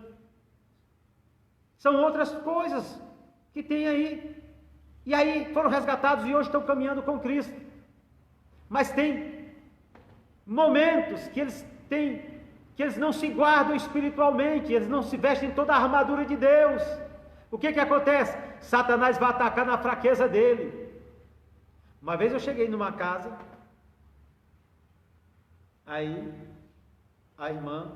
São outras coisas que tem aí. E aí foram resgatados e hoje estão caminhando com Cristo. Mas tem momentos que eles não se guardam espiritualmente, eles não se vestem toda a armadura de Deus. O que acontece? Satanás vai atacar na fraqueza dele. Uma vez eu cheguei numa casa, aí a irmã,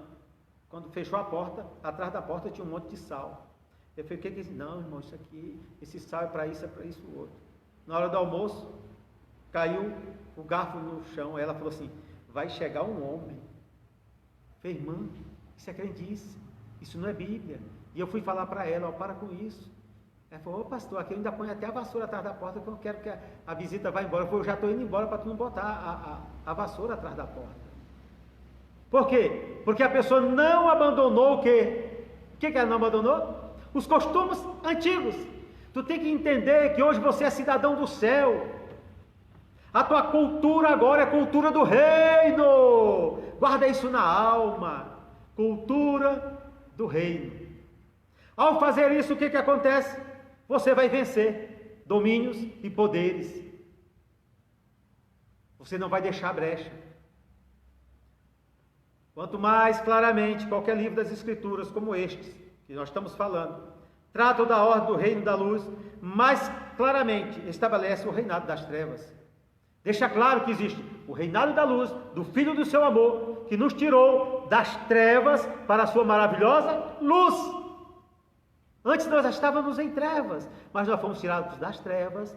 quando fechou a porta, atrás da porta tinha um monte de sal. Eu falei: o que é isso? Não, irmão, isso aqui, esse sal é para isso, o outro. Na hora do almoço, caiu o garfo no chão, aí ela falou assim: vai chegar um homem. Eu falei: irmã, isso é crendice, isso não é Bíblia. E eu fui falar para ela: para com isso. Ela falou: ô pastor, aqui eu ainda ponho até a vassoura atrás da porta, porque eu quero que a visita vá embora. Eu falei: eu já estou indo embora para tu não botar a vassoura atrás da porta. Por quê? Porque a pessoa não abandonou o quê? O que ela não abandonou? Os costumes antigos. Tu tem que entender que hoje você é cidadão do céu. A tua cultura agora é cultura do reino. Guarda isso na alma. Cultura do reino. Ao fazer isso, o que acontece? Você vai vencer domínios e poderes. Você não vai deixar brecha. Quanto mais claramente qualquer livro das Escrituras, como estes, que nós estamos falando, tratam da ordem do reino da luz, mais claramente estabelece o reinado das trevas. Deixa claro que existe o reinado da luz, do Filho do seu amor, que nos tirou das trevas para a sua maravilhosa luz. Antes nós estávamos em trevas, mas nós fomos tirados das trevas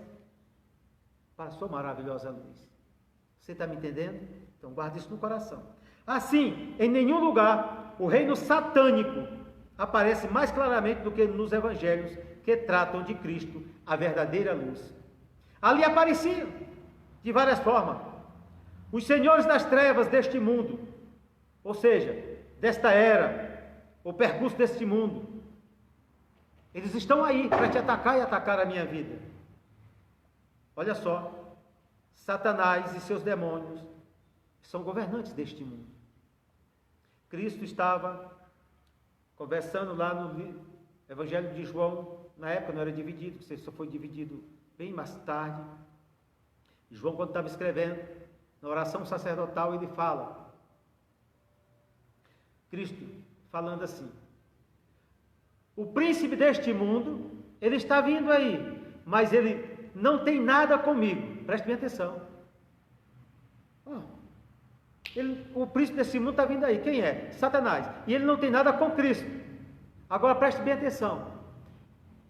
para a sua maravilhosa luz. Você está me entendendo? Então guarde isso no coração. Assim, em nenhum lugar o reino satânico aparece mais claramente do que nos evangelhos que tratam de Cristo, a verdadeira luz. Ali apareciam de várias formas os senhores das trevas deste mundo, ou seja, desta era, o percurso deste mundo. Eles estão aí para te atacar e atacar a minha vida. Olha só, Satanás e seus demônios são governantes deste mundo. Cristo estava conversando lá no Evangelho de João, na época não era dividido, você só foi dividido bem mais tarde. João, quando estava escrevendo, na oração sacerdotal, ele fala, Cristo falando assim, o príncipe deste mundo, ele está vindo aí, mas ele não tem nada comigo. Preste bem atenção. O príncipe desse mundo está vindo aí. Quem é? Satanás. E ele não tem nada com Cristo. Agora preste bem atenção.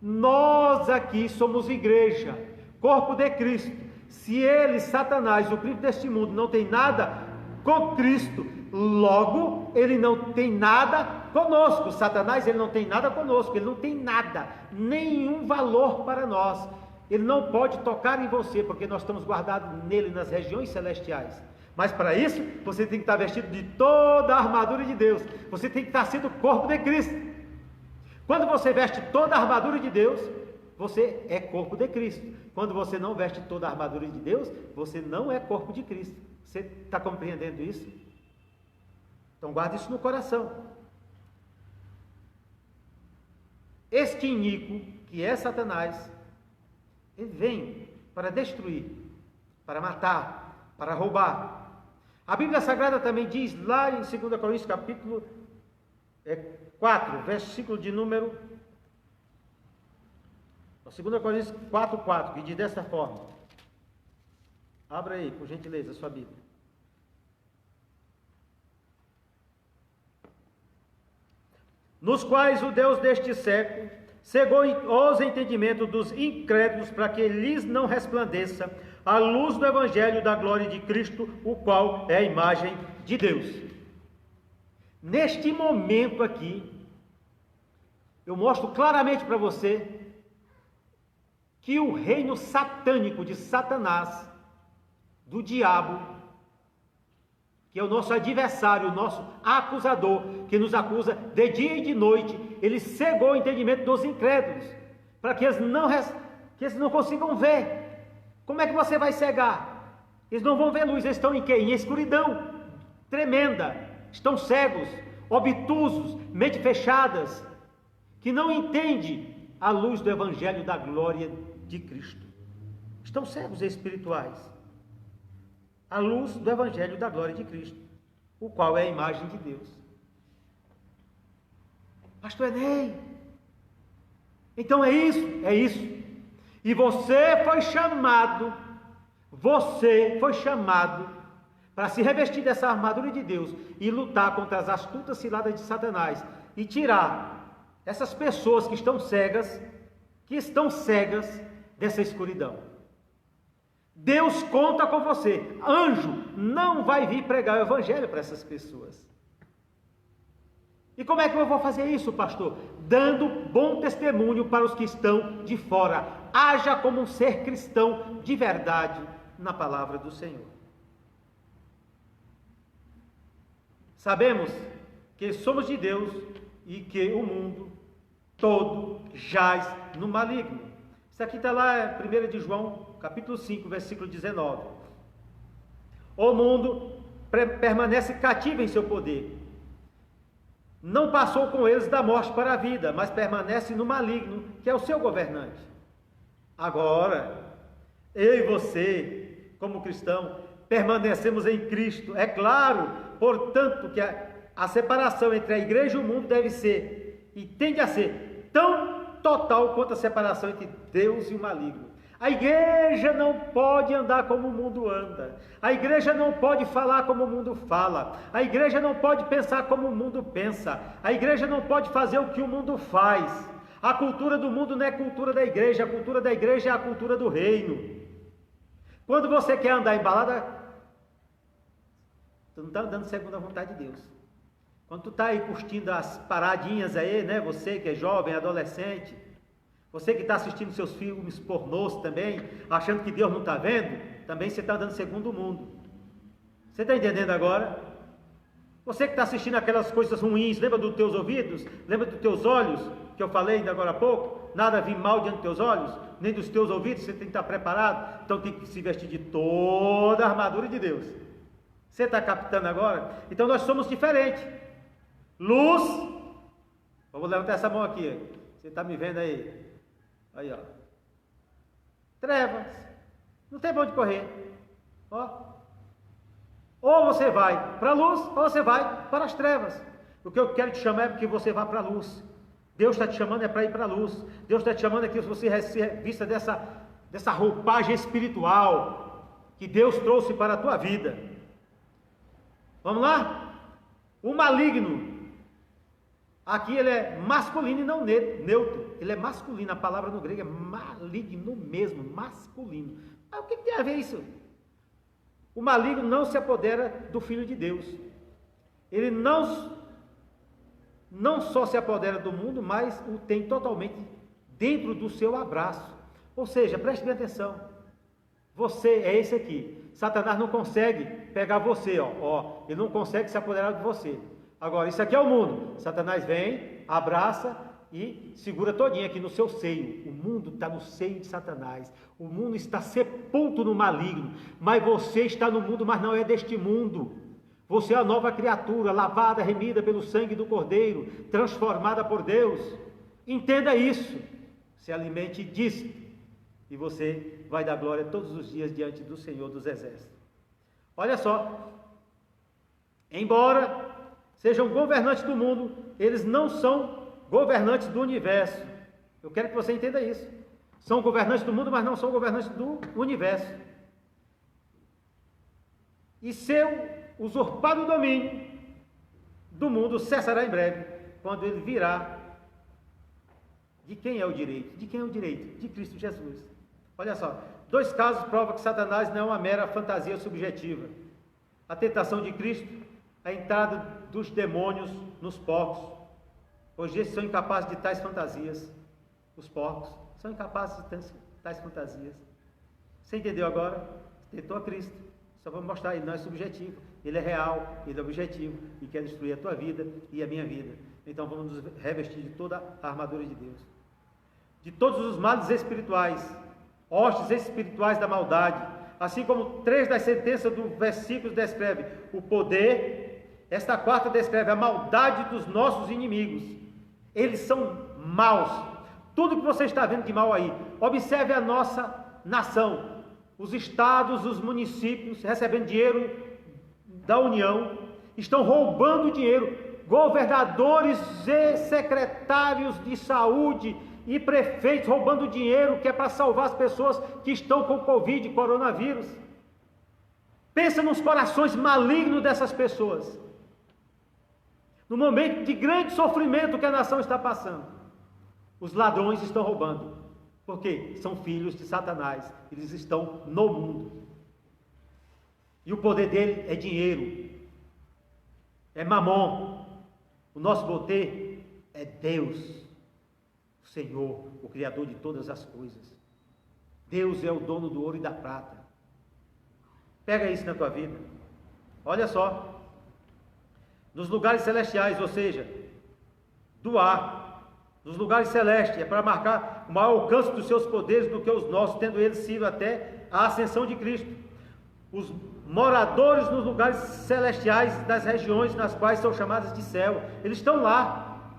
Nós aqui somos igreja, corpo de Cristo. Se ele, Satanás, o príncipe deste mundo, não tem nada com Cristo, logo ele não tem nada conosco. Satanás, ele não tem nada conosco, ele não tem nada, nenhum valor para nós. Ele não pode tocar em você, porque nós estamos guardados nele nas regiões celestiais. Mas para isso, você tem que estar vestido de toda a armadura de Deus. Você tem que estar sendo o corpo de Cristo. Quando você veste toda a armadura de Deus, você é corpo de Cristo. Quando você não veste toda a armadura de Deus, você não é corpo de Cristo. Você está compreendendo isso? Então guarde isso no coração. Este iníquo, que é Satanás, ele vem para destruir, para matar, para roubar. A Bíblia Sagrada também diz lá em 2 Coríntios capítulo 4, versículo de número 2 Coríntios 4:4, que diz dessa forma. Abra aí, por gentileza, a sua Bíblia. Nos quais o Deus deste século cegou os entendimentos dos incrédulos, para que lhes não resplandeça a luz do Evangelho da glória de Cristo, o qual é a imagem de Deus. Neste momento aqui, eu mostro claramente para você que o reino satânico de Satanás, do diabo, que é o nosso adversário, o nosso acusador, que nos acusa de dia e de noite, ele cegou o entendimento dos incrédulos, para que eles não consigam ver. Como é que você vai cegar? Eles não vão ver luz, eles estão em quê? Em escuridão tremenda, estão cegos, obtusos, mente fechadas, que não entendem a luz do Evangelho da glória de Cristo. Estão cegos espirituais. A luz do Evangelho da glória de Cristo, o qual é a imagem de Deus. Pastor Enei, então é isso. E você foi chamado para se revestir dessa armadura de Deus e lutar contra as astutas ciladas de Satanás e tirar essas pessoas que estão cegas dessa escuridão. Deus conta com você. Anjo não vai vir pregar o Evangelho para essas pessoas. E como é que eu vou fazer isso, pastor? Dando bom testemunho para os que estão de fora. Haja como um ser cristão de verdade na palavra do Senhor. Sabemos que somos de Deus e que o mundo todo jaz no maligno. Isso aqui está lá, 1 de João, capítulo 5, versículo 19. O mundo permanece cativo em seu poder. Não passou com eles da morte para a vida, mas permanece no maligno, que é o seu governante. Agora, eu e você, como cristão, permanecemos em Cristo. É claro, portanto, que a separação entre a igreja e o mundo deve ser, e tende a ser, tão total quanto a separação entre Deus e o maligno. A igreja não pode andar como o mundo anda, a igreja não pode falar como o mundo fala, a igreja não pode pensar como o mundo pensa, a igreja não pode fazer o que o mundo faz. A cultura do mundo não é a cultura da igreja, a cultura da igreja é a cultura do reino. Quando você quer andar em balada, tu não está andando segundo a vontade de Deus. Quando tu está aí curtindo as paradinhas aí, né? Você que é jovem, adolescente, você que está assistindo seus filmes pornôs também, achando que Deus não está vendo, também você está andando segundo o mundo. Você está entendendo agora? Você que está assistindo aquelas coisas ruins, lembra dos teus ouvidos? Lembra dos teus olhos, que eu falei ainda agora há pouco? Nada vir mal diante dos teus olhos, nem dos teus ouvidos, você tem que estar preparado. Então tem que se vestir de toda a armadura de Deus. Você está captando agora? Então nós somos diferentes. Luz, vou levantar essa mão aqui, você está me vendo aí? Aí, ó. Trevas, não tem pra onde correr. Ó. Ou você vai para a luz, ou você vai para as trevas. O que eu quero te chamar é porque você vá para a luz. Deus está te chamando é para ir para a luz. Deus está te chamando é que você se vista dessa roupagem espiritual que Deus trouxe para a tua vida. Vamos lá? O maligno, aqui ele é masculino e não neutro. Ele é masculino, a palavra no grego é maligno mesmo, masculino. Mas o que tem a ver isso? O maligno não se apodera do Filho de Deus. Ele não só se apodera do mundo, mas o tem totalmente dentro do seu abraço. Ou seja, preste bem atenção. Você é esse aqui. Satanás não consegue pegar você, ó. Ele não consegue se apoderar de você. Agora, isso aqui é o mundo. Satanás vem, abraça e segura todinho aqui no seu seio. O mundo está no seio de Satanás. O mundo está sepulto no maligno. Mas você está no mundo, mas não é deste mundo. Você é a nova criatura, lavada, remida pelo sangue do Cordeiro, transformada por Deus. Entenda isso. Se alimente disso. E você vai dar glória todos os dias diante do Senhor dos Exércitos. Olha só. Embora sejam governantes do mundo, eles não são governantes do universo. Eu quero que você entenda isso. São governantes do mundo, mas não são governantes do universo. E seu usurpado domínio do mundo cessará em breve, quando ele virá. De quem é o direito? De quem é o direito? De Cristo Jesus. Olha só, 2 casos provam que Satanás não é uma mera fantasia subjetiva. A tentação de Cristo, a entrada dos demônios nos porcos. Hoje esses são incapazes de tais fantasias. Os porcos são incapazes de tais fantasias. Você entendeu agora? Tentou a Cristo. Só vou mostrar, ele não é subjetivo. Ele é real, ele é objetivo e quer destruir a tua vida e a minha vida. Então vamos nos revestir de toda a armadura de Deus. De todos os males espirituais, hostes espirituais da maldade, assim como 3 das sentenças do versículo descreve o poder, esta 4ª descreve a maldade dos nossos inimigos. Eles são maus. Tudo que você está vendo de mal aí, observe a nossa nação, os estados, os municípios, recebendo dinheiro da União, estão roubando dinheiro, governadores e secretários de saúde e prefeitos roubando dinheiro que é para salvar as pessoas que estão com Covid, coronavírus. Pensa nos corações malignos dessas pessoas, no momento de grande sofrimento que a nação está passando. Os ladrões estão roubando, porque são filhos de Satanás, eles estão no mundo, e o poder dele é dinheiro, é mamon. O nosso poder é Deus, o Senhor, o Criador de todas as coisas. Deus é o dono do ouro e da prata. Pega isso na tua vida. Olha só, nos lugares celestiais, ou seja, do ar, nos lugares celestes, é para marcar o maior alcance dos seus poderes do que os nossos, tendo eles sido até a ascensão de Cristo. Os moradores nos lugares celestiais das regiões nas quais são chamadas de céu, eles estão lá,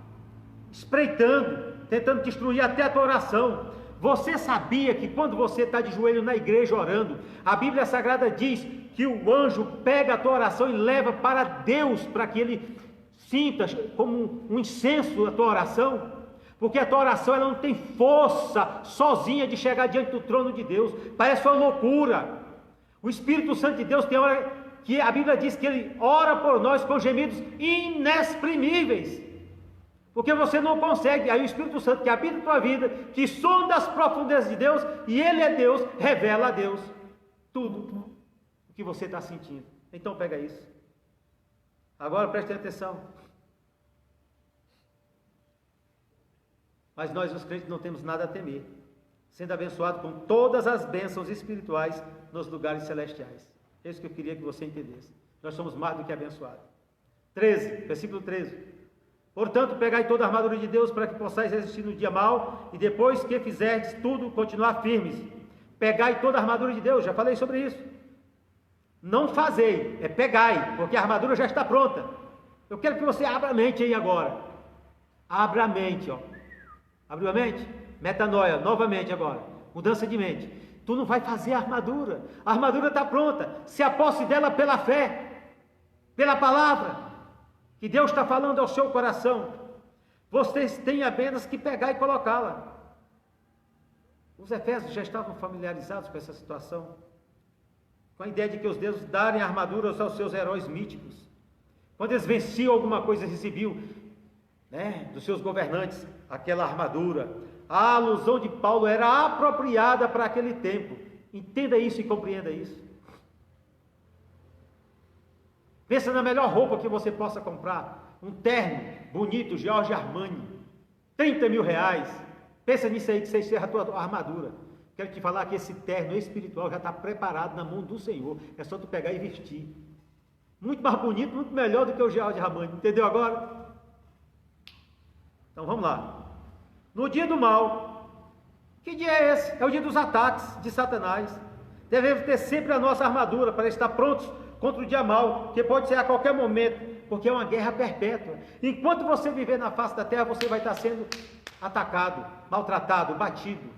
espreitando, tentando destruir até a tua oração. Você sabia que quando você está de joelho na igreja orando, a Bíblia Sagrada diz que o anjo pega a tua oração e leva para Deus, para que ele sinta como um incenso a tua oração, porque a tua oração ela não tem força sozinha de chegar diante do trono de Deus, parece uma loucura. O Espírito Santo de Deus tem hora que a Bíblia diz que ele ora por nós com gemidos inexprimíveis, porque você não consegue. Aí o Espírito Santo que habita a tua vida, que sonda as profundezas de Deus, e ele é Deus, revela a Deus tudo o que você está sentindo. Então pega isso. Agora preste atenção. Mas nós os crentes não temos nada a temer, sendo abençoado com todas as bênçãos espirituais nos lugares celestiais. É isso que eu queria que você entendesse. Nós somos mais do que abençoados. 13, versículo 13. Portanto, pegai toda a armadura de Deus para que possais resistir no dia mau, e depois que fizerdes tudo, continuar firmes. Pegai toda a armadura de Deus, já falei sobre isso. Não fazei, é pegai, porque a armadura já está pronta. Eu quero que você abra a mente aí agora. Abra a mente, ó. Abriu a mente? Metanoia, novamente agora. Mudança de mente. Tu não vai fazer a armadura está pronta. Se aposse dela pela fé, pela palavra que Deus está falando ao seu coração. Vocês têm apenas que pegar e colocá-la. Os efésios já estavam familiarizados com essa situação, com a ideia de que os deuses darem armaduras aos seus heróis míticos. Quando eles venciam alguma coisa, eles recebiam, dos seus governantes aquela armadura. A alusão de Paulo era apropriada para aquele tempo. Entenda isso e compreenda isso. Pensa na melhor roupa que você possa comprar, um terno bonito, Giorgio Armani, 30 mil reais. Pensa nisso aí, que você encerra a tua armadura. Quero te falar que esse terno espiritual já está preparado na mão do Senhor. É só tu pegar e vestir. Muito mais bonito, muito melhor do que o Giorgio Armani. Entendeu agora? Então vamos lá. No dia do mal, que dia é esse? É o dia dos ataques de Satanás. Devemos ter sempre a nossa armadura para estar prontos contra o dia mal, que pode ser a qualquer momento, porque é uma guerra perpétua. Enquanto você viver na face da terra, você vai estar sendo atacado, maltratado, batido.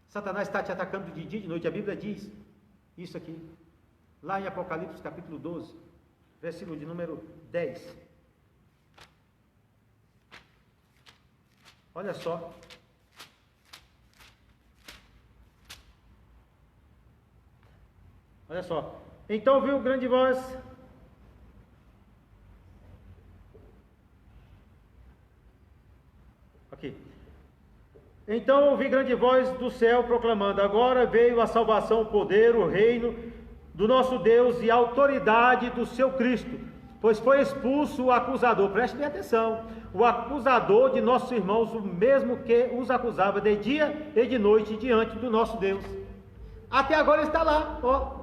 Satanás está te atacando de dia e de noite. A Bíblia diz isso aqui, lá em Apocalipse capítulo 12, versículo de número 10. Olha só. Olha só. Então ouviu grande voz. Aqui. Então ouvi grande voz do céu proclamando: agora veio a salvação, o poder, o reino do nosso Deus e a autoridade do seu Cristo, pois foi expulso o acusador. Preste bem atenção. O acusador de nossos irmãos, o mesmo que os acusava de dia e de noite diante do nosso Deus. Até agora ele está lá, ó,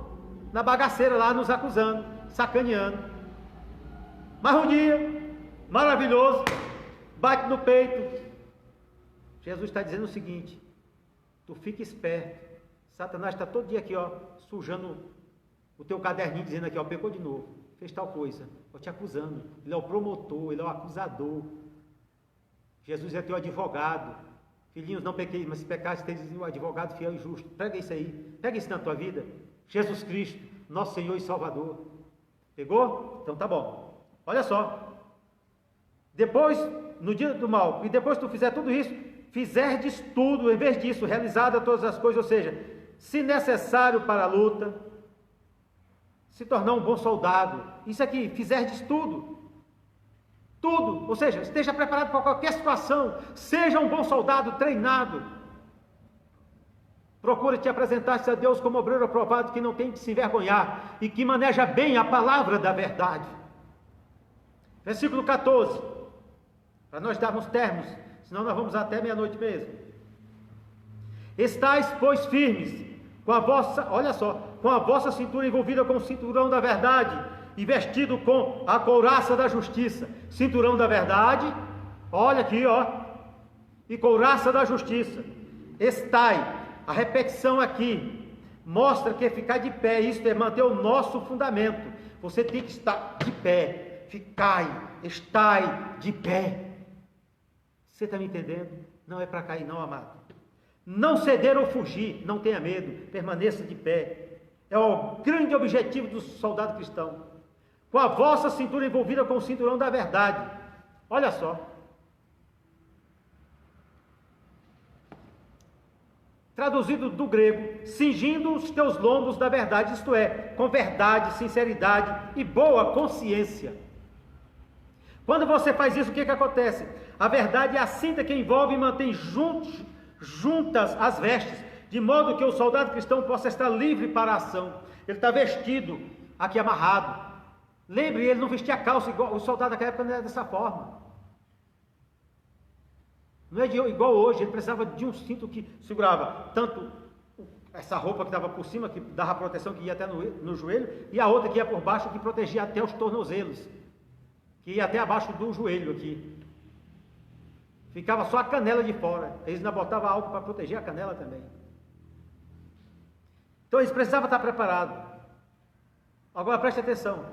na bagaceira lá, nos acusando, sacaneando. Mas um dia, maravilhoso, bate no peito. Jesus está dizendo o seguinte: tu fica esperto. Satanás está todo dia aqui, ó, sujando o teu caderninho, dizendo aqui, ó, pecou de novo, fez tal coisa, ó, te acusando. Ele é o promotor, ele é o acusador. Jesus é teu advogado. Filhinhos, não pequeis, mas se pecares, tens o advogado fiel e justo. Pega isso aí, pega isso na tua vida. Jesus Cristo, nosso Senhor e Salvador. Pegou? Então tá bom. Olha só. Depois, no dia do mal, e depois que tu fizer tudo isso, fizerdes tudo, em vez disso, realizada todas as coisas, ou seja, se necessário para a luta, se tornar um bom soldado. Isso aqui, fizerdes tudo. Tudo, ou seja, esteja preparado para qualquer situação, seja um bom soldado treinado. Procure te apresentar-se a Deus como obreiro aprovado, que não tem que se envergonhar e que maneja bem a palavra da verdade. Versículo 14, para nós darmos termos, senão nós vamos até meia-noite mesmo. Estais, pois, firmes, com a vossa, olha só, com a vossa cintura envolvida com o cinturão da verdade, e vestido com a couraça da justiça. Cinturão da verdade, olha aqui, ó, e couraça da justiça. Estai, a repetição aqui mostra que ficar de pé, isto é manter o nosso fundamento. Você tem que estar de pé, ficai, estai de pé. Você está me entendendo? Não é para cair não, amado. Não ceder ou fugir, não tenha medo, permaneça de pé. É o grande objetivo do soldado cristão. Com a vossa cintura envolvida com o cinturão da verdade. Olha só. Traduzido do grego, cingindo os teus lombos da verdade, isto é, com verdade, sinceridade e boa consciência. Quando você faz isso, o que acontece? A verdade é a cinta que envolve e mantém juntas as vestes, de modo que o soldado cristão possa estar livre para a ação. Ele está vestido, aqui amarrado. Lembre, ele não vestia calça igual o soldado daquela época, não era dessa forma. Não é igual hoje, ele precisava de um cinto que segurava tanto essa roupa que estava por cima, que dava proteção, que ia até no joelho, e a outra que ia por baixo, que protegia até os tornozelos, que ia até abaixo do joelho aqui. Ficava só a canela de fora. Eles ainda botavam algo para proteger a canela também. Então eles precisavam estar preparados. Agora preste atenção.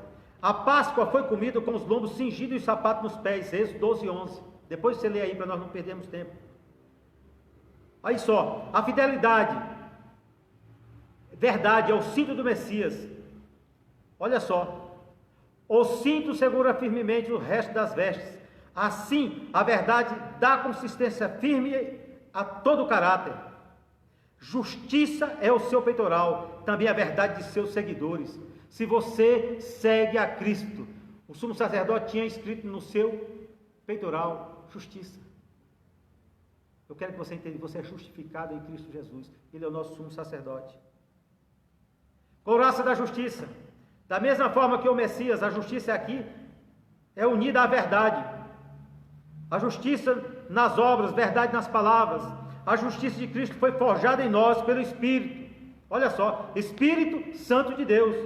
A Páscoa foi comida com os lombos cingidos e os sapatos nos pés. Êxodo 12, 11. Depois você lê aí para nós não perdermos tempo. Aí só. A fidelidade. Verdade é o cinto do Messias. Olha só. O cinto segura firmemente o resto das vestes. Assim, a verdade dá consistência firme a todo o caráter. Justiça é o seu peitoral, também a verdade de seus seguidores. Se você segue a Cristo, o sumo sacerdote tinha escrito no seu peitoral, justiça. Eu quero que você entenda, você é justificado em Cristo Jesus. Ele é o nosso sumo sacerdote. Couraça da justiça. Da mesma forma que o Messias, a justiça aqui é unida à verdade. A justiça nas obras, verdade nas palavras. A justiça de Cristo foi forjada em nós pelo Espírito. Olha só, Espírito Santo de Deus.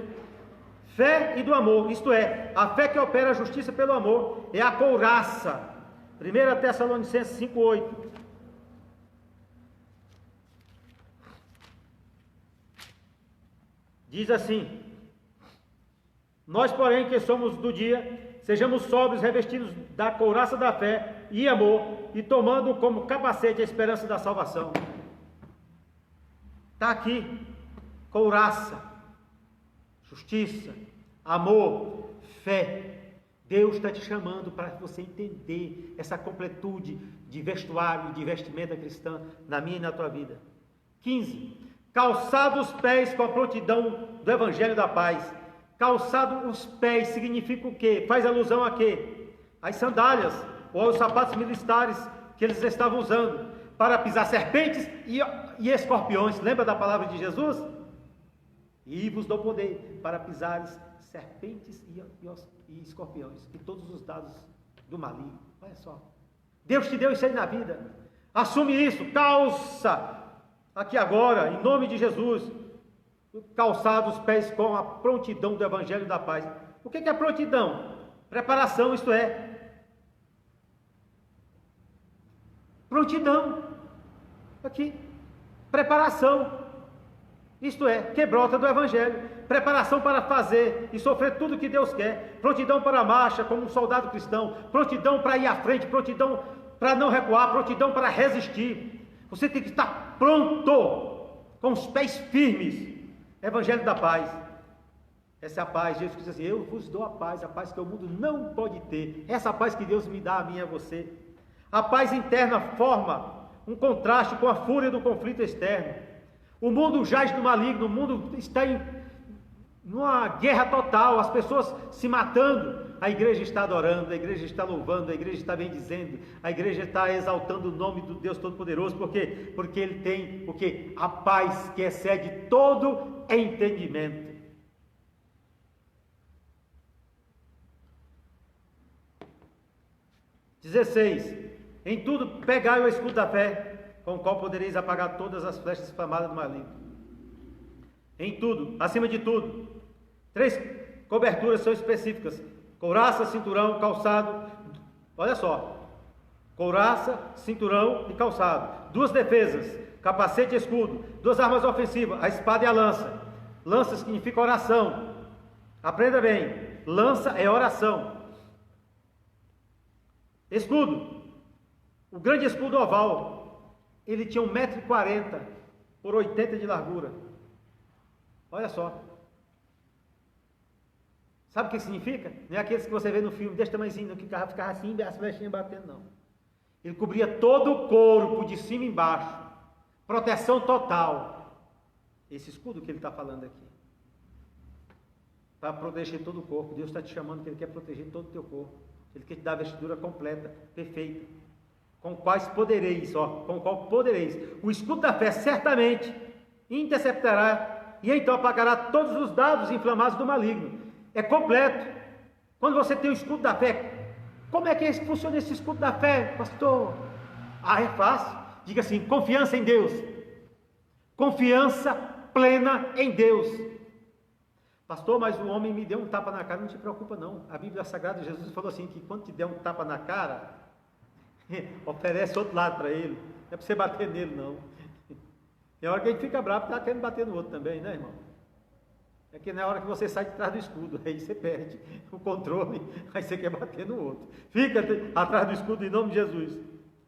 Fé e do amor, isto é, a fé que opera a justiça pelo amor, é a couraça. 1 Tessalonicenses 5,8. Diz assim: nós, porém, que somos do dia, sejamos sóbrios, revestidos da couraça da fé e amor, e tomando como capacete a esperança da salvação. Está aqui, couraça, justiça, amor, fé. Deus está te chamando para você entender essa completude de vestuário, de vestimenta cristã na minha e na tua vida. 15. Calçado os pés com a prontidão do Evangelho da paz. Calçado os pés significa o quê? Faz alusão a quê? As sandálias ou aos sapatos militares que eles estavam usando para pisar serpentes e escorpiões. Lembra da palavra de Jesus? E vos dou poder para pisares serpentes e escorpiões e todos os dados do maligno. Olha só, Deus te deu isso aí na vida. Assume isso, calça aqui agora, em nome de Jesus, calçados os pés com a prontidão do Evangelho da paz. O que é prontidão? Preparação, isto é, prontidão, aqui, preparação, isto é, quebrota do Evangelho, preparação para fazer e sofrer tudo que Deus quer, prontidão para a marcha como um soldado cristão, prontidão para ir à frente, prontidão para não recuar, prontidão para resistir. Você tem que estar pronto, com os pés firmes. Evangelho da paz. Essa é a paz. Jesus diz assim: eu vos dou a paz que o mundo não pode ter. Essa paz que Deus me dá, a mim e a você. A paz interna forma um contraste com a fúria do conflito externo. O mundo jaz no maligno, o mundo está numa guerra total, as pessoas se matando. A igreja está adorando, a igreja está louvando, a igreja está bendizendo, a igreja está exaltando o nome do Deus Todo-Poderoso. Por quê? Porque Ele tem o quê? A paz que excede todo entendimento. (16) Em tudo pegai o escudo da fé, com o qual podereis apagar todas as flechas inflamadas do maligno. Em tudo, acima de tudo, 3 coberturas são específicas: couraça, cinturão, calçado. Olha só, couraça, cinturão e calçado. 2 defesas, capacete e escudo. 2 armas ofensivas, a espada e a lança. Lança significa oração. Aprenda bem, lança é oração. Escudo, o grande escudo oval, ele tinha 1,40 m por 80 de largura. Olha só. Sabe o que significa? Não é aqueles que você vê no filme, desse tamanhozinho, que ficava assim, as flechinhas batendo, não. Ele cobria todo o corpo, de cima e embaixo. Proteção total. Esse escudo que ele está falando aqui. Para proteger todo o corpo. Deus está te chamando que Ele quer proteger todo o teu corpo. Ele quer te dar a vestidura completa, perfeita. Com quais podereis, com qual podereis. O escudo da fé certamente interceptará e então apagará todos os dados inflamados do maligno. É completo. Quando você tem o escudo da fé, como é que funciona esse escudo da fé, pastor? É fácil. Diga assim: confiança em Deus. Confiança plena em Deus. Pastor, mas o homem me deu um tapa na cara. Não te preocupa não. A Bíblia Sagrada, Jesus falou assim, que quando te der um tapa na cara, oferece outro lado para ele. Não é para você bater nele não. Tem hora que a gente fica bravo, está querendo bater no outro também, né, irmão? É que na hora que você sai de trás do escudo, aí você perde o controle, aí você quer bater no outro. Fica atrás do escudo em nome de Jesus.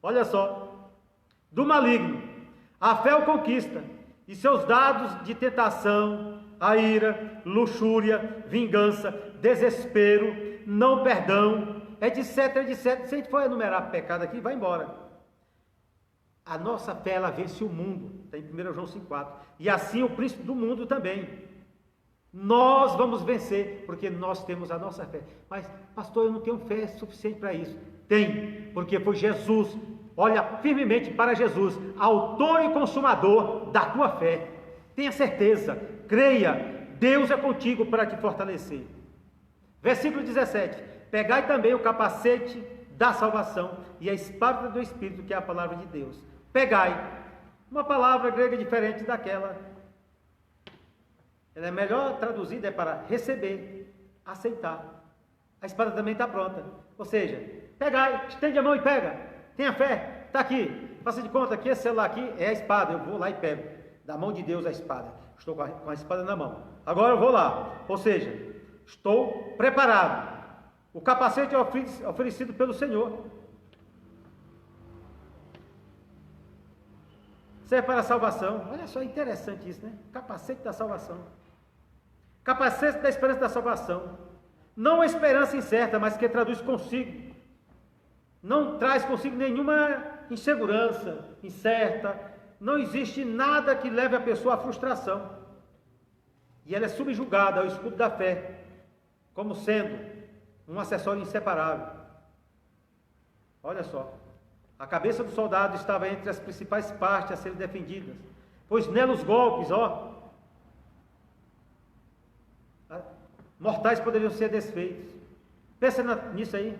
Olha só. Do maligno, a fé o conquista, e seus dados de tentação, a ira, luxúria, vingança, desespero, não perdão, etc, etc. Se a gente for enumerar pecado aqui, vai embora. A nossa fé, ela vence o mundo, está em 1 João 5,4. E assim o príncipe do mundo também. Nós vamos vencer, porque nós temos a nossa fé. Mas, pastor, eu não tenho fé suficiente para isso. Tem, porque foi Jesus. Olha firmemente para Jesus, autor e consumador da tua fé. Tenha certeza, creia, Deus é contigo para te fortalecer. Versículo 17: pegai também o capacete da salvação e a espada do Espírito, que é a palavra de Deus. Pegai, uma palavra grega diferente daquela. Ela é melhor traduzida para receber, aceitar. A espada também está pronta. Ou seja, pegai, estende a mão e pega. Tenha fé, está aqui. Faça de conta que esse celular aqui é a espada. Eu vou lá e pego. Da mão de Deus a espada. Estou com a espada na mão. Agora eu vou lá. Ou seja, estou preparado. O capacete é oferecido pelo Senhor. Serve para a salvação. Olha só, interessante isso, né? Capacete da salvação. Capacete da esperança da salvação. Não a esperança incerta, mas que traduz consigo. Não traz consigo nenhuma insegurança, incerta. Não existe nada que leve a pessoa à frustração. E ela é subjugada ao escudo da fé, como sendo um acessório inseparável. Olha só. A cabeça do soldado estava entre as principais partes a serem defendidas, pois nela os golpes, mortais poderiam ser desfeitos. Pensa nisso aí.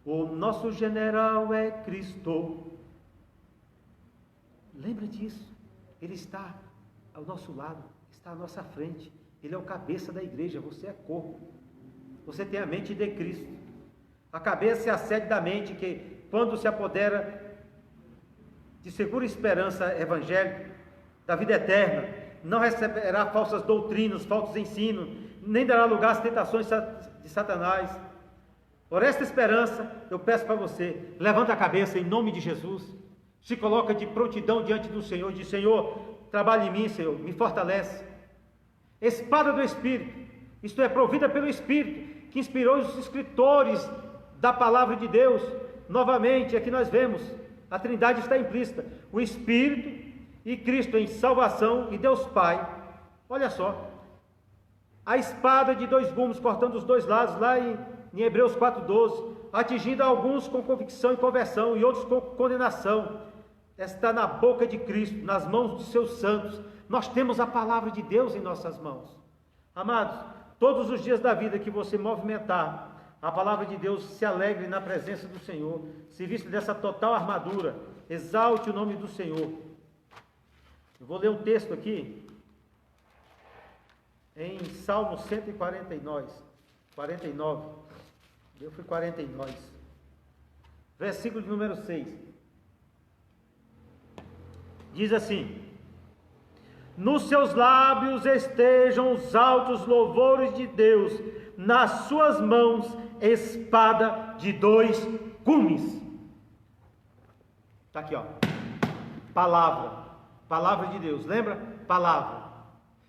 O nosso general é Cristo. Lembra disso. Ele está ao nosso lado, está à nossa frente. Ele é o cabeça da igreja, você é corpo. Você tem a mente de Cristo. A cabeça é a sede da mente que, quando se apodera de segura esperança evangélica, da vida eterna, não receberá falsas doutrinas, falsos ensinos, nem dará lugar às tentações de Satanás. Por esta esperança, eu peço para você, levanta a cabeça em nome de Jesus, se coloca de prontidão diante do Senhor, diz: Senhor, trabalhe em mim, Senhor, me fortalece. Espada do Espírito, isto é, provida pelo Espírito, que inspirou os escritores da palavra de Deus. Novamente, aqui nós vemos, a Trindade está implícita, o Espírito e Cristo em salvação e Deus Pai. Olha só, a espada de dois gumes cortando os dois lados, lá em Hebreus 4,12, atingindo alguns com convicção e conversão, e outros com condenação. Está na boca de Cristo, nas mãos de seus santos. Nós temos a palavra de Deus em nossas mãos. Amados, todos os dias da vida que você movimentar, a palavra de Deus, se alegre na presença do Senhor, se vista dessa total armadura, exalte o nome do Senhor. Eu vou ler um texto aqui, em Salmo 149, eu fui 49, versículo de número 6, diz assim: nos seus lábios estejam os altos louvores de Deus, nas suas mãos espada de dois gumes. Está aqui, palavra de Deus, lembra? Palavra.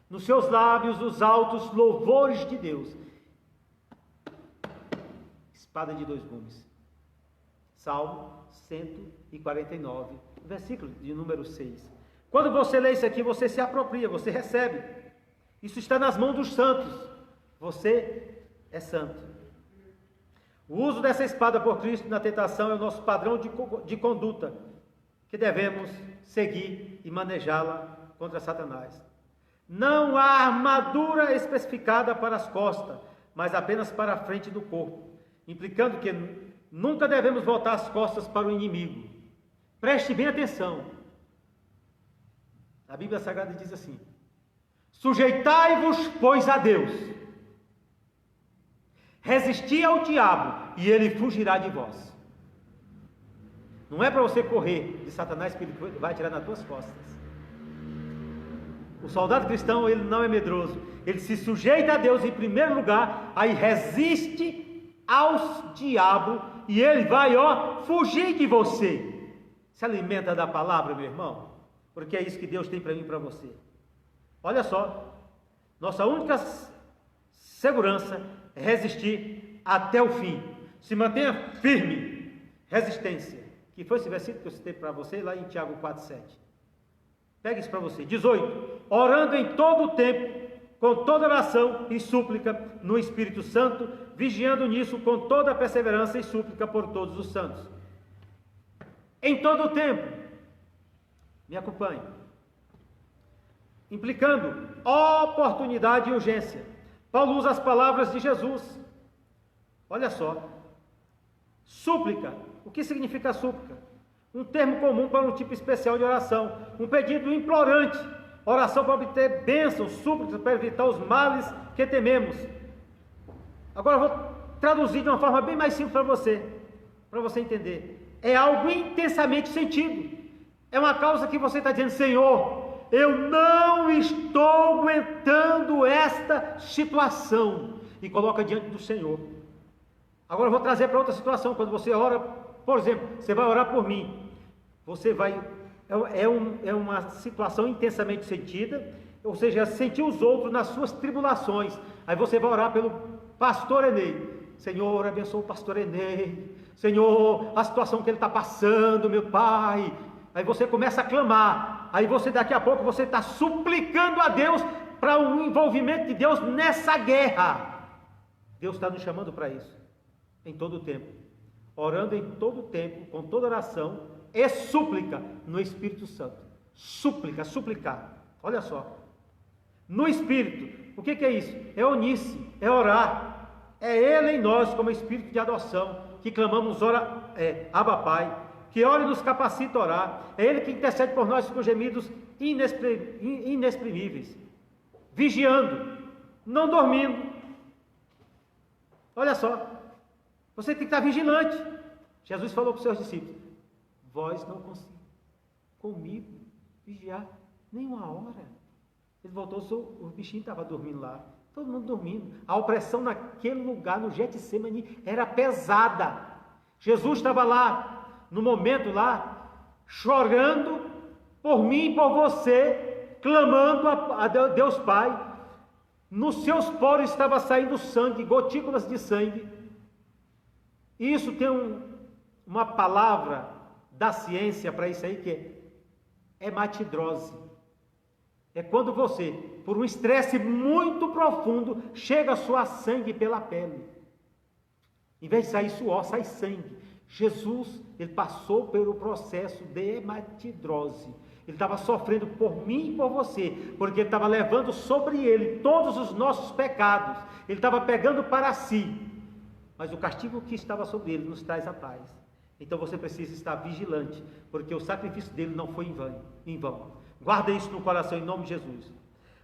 nos seus lábios os altos louvores de Deus. Espada de dois gumes. Salmo 149, versículo de número 6. Quando você lê isso aqui, você se apropria, você recebe. Isso está nas mãos dos santos. Você é santo. O uso dessa espada por Cristo na tentação é o nosso padrão de conduta que devemos seguir e manejá-la contra Satanás. Não há armadura especificada para as costas, mas apenas para a frente do corpo, implicando que nunca devemos voltar as costas para o inimigo. Preste bem atenção. A Bíblia Sagrada diz assim: sujeitai-vos, pois, a Deus, resisti ao diabo, e ele fugirá de vós. Não é para você correr de Satanás, que ele vai atirar nas tuas costas. O soldado cristão, ele não é medroso, ele se sujeita a Deus em primeiro lugar, aí resiste ao diabo, e ele vai, fugir de você. Se alimenta da palavra, meu irmão, porque é isso que Deus tem para mim e para você. Olha só, nossa única segurança é resistir até o fim. Se mantenha firme. Resistência. Que foi esse versículo que eu citei para você lá em Tiago 4,7. Pegue isso para você. 18. Orando em todo o tempo, com toda oração e súplica no Espírito Santo, vigiando nisso com toda perseverança e súplica por todos os santos. Em todo o tempo. Me acompanhe. Implicando oportunidade e urgência. Paulo usa as palavras de Jesus. Olha só. Súplica. O que significa súplica? Um termo comum para um tipo especial de oração. Um pedido implorante. Oração para obter bênçãos, súplicas para evitar os males que tememos. Agora eu vou traduzir de uma forma bem mais simples para você entender. É algo intensamente sentido. É uma causa que você está dizendo: Senhor, eu não estou aguentando esta situação, e coloca diante do Senhor. Agora eu vou trazer para outra situação. Quando você ora, por exemplo, você vai orar por mim, você vai, é uma situação intensamente sentida, ou seja, sentir os outros nas suas tribulações. Aí você vai orar pelo pastor Enei. Senhor, abençoa o pastor Enei. Senhor, a situação que ele está passando, meu Pai. Aí você começa a clamar. Aí você, daqui a pouco, você está suplicando a Deus para um envolvimento de Deus nessa guerra. Deus está nos chamando para isso, em todo o tempo. Orando em todo o tempo, com toda oração e súplica no Espírito Santo. Súplica, suplicar. Olha só. No Espírito. O que é isso? É onísse, é orar. É Ele em nós, como Espírito de adoção, que clamamos, Abba Pai. Que ora e nos capacita a orar. É Ele que intercede por nós com gemidos inexprimíveis. Vigiando, não dormindo. Olha só, você tem que estar vigilante. Jesus falou para os seus discípulos: vós não conseguem comigo vigiar nenhuma hora. Ele voltou, o bichinho estava dormindo lá, todo mundo dormindo. A opressão naquele lugar, no Getsemane, era pesada. Jesus estava lá, no momento lá, chorando por mim e por você, clamando a Deus Pai. Nos seus poros estava saindo sangue, gotículas de sangue. E isso tem uma palavra da ciência para isso aí, que é hematidrose. É quando você, por um estresse muito profundo, chega a suar sangue pela pele. Em vez de sair suor, sai sangue. Jesus, ele passou pelo processo de hematidrose. Ele estava sofrendo por mim e por você, porque ele estava levando sobre ele todos os nossos pecados. Ele estava pegando para si. Mas o castigo que estava sobre ele nos traz a paz. Então você precisa estar vigilante, porque o sacrifício dele não foi em vão. Guarda isso no coração em nome de Jesus.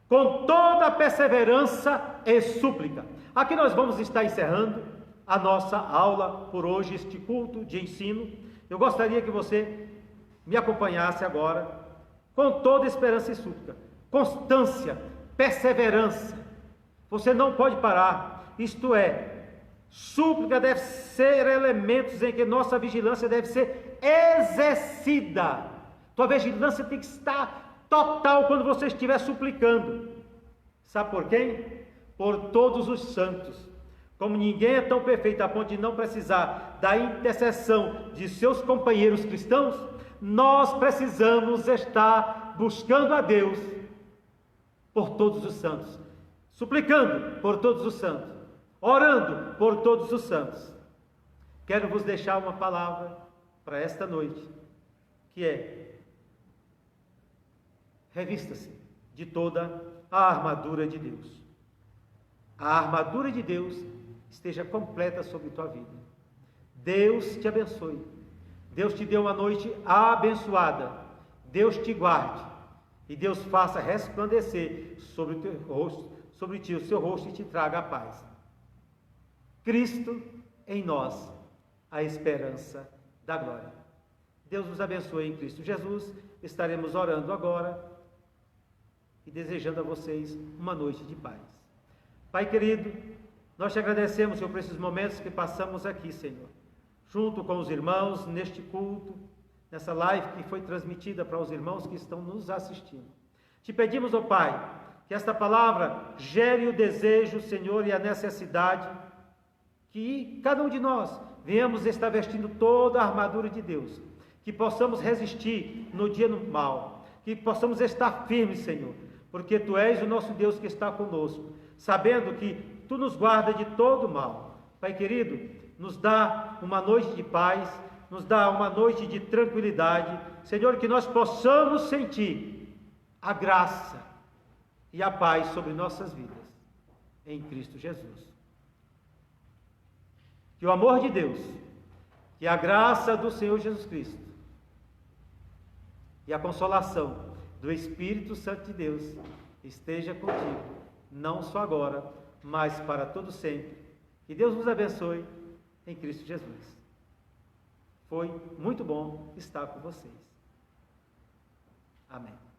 Com toda perseverança e súplica. Aqui nós vamos estar encerrando a nossa aula por hoje, este culto de ensino. Eu gostaria que você me acompanhasse agora, com toda esperança e súplica, constância, perseverança. Você não pode parar, isto é, súplica deve ser elementos em que nossa vigilância deve ser exercida. Tua vigilância tem que estar total quando você estiver suplicando. Sabe por quem? Por todos os santos. Como ninguém é tão perfeito a ponto de não precisar da intercessão de seus companheiros cristãos, nós precisamos estar buscando a Deus por todos os santos, suplicando por todos os santos, orando por todos os santos. Quero vos deixar uma palavra para esta noite, que é: revista-se de toda a armadura de Deus. A armadura de Deus esteja completa sobre tua vida. Deus te abençoe. Deus te dê uma noite abençoada. Deus te guarde. E Deus faça resplandecer sobre o teu rosto, sobre ti o seu rosto, e te traga a paz. Cristo em nós, a esperança da glória. Deus nos abençoe em Cristo Jesus. Estaremos orando agora e desejando a vocês uma noite de paz. Pai querido, nós te agradecemos, Senhor, por esses momentos que passamos aqui, Senhor, junto com os irmãos, neste culto, nessa live que foi transmitida para os irmãos que estão nos assistindo. Te pedimos, ó Pai, que esta palavra gere o desejo, Senhor, e a necessidade que cada um de nós venhamos estar vestindo toda a armadura de Deus, que possamos resistir no dia do mal, que possamos estar firmes, Senhor, porque Tu és o nosso Deus que está conosco, sabendo que Tu nos guarda de todo mal. Pai querido, nos dá uma noite de paz, nos dá uma noite de tranquilidade, Senhor, que nós possamos sentir a graça e a paz sobre nossas vidas, em Cristo Jesus. Que o amor de Deus, que a graça do Senhor Jesus Cristo e a consolação do Espírito Santo de Deus esteja contigo, não só agora, mas para todo sempre. Que Deus nos abençoe em Cristo Jesus. Foi muito bom estar com vocês. Amém.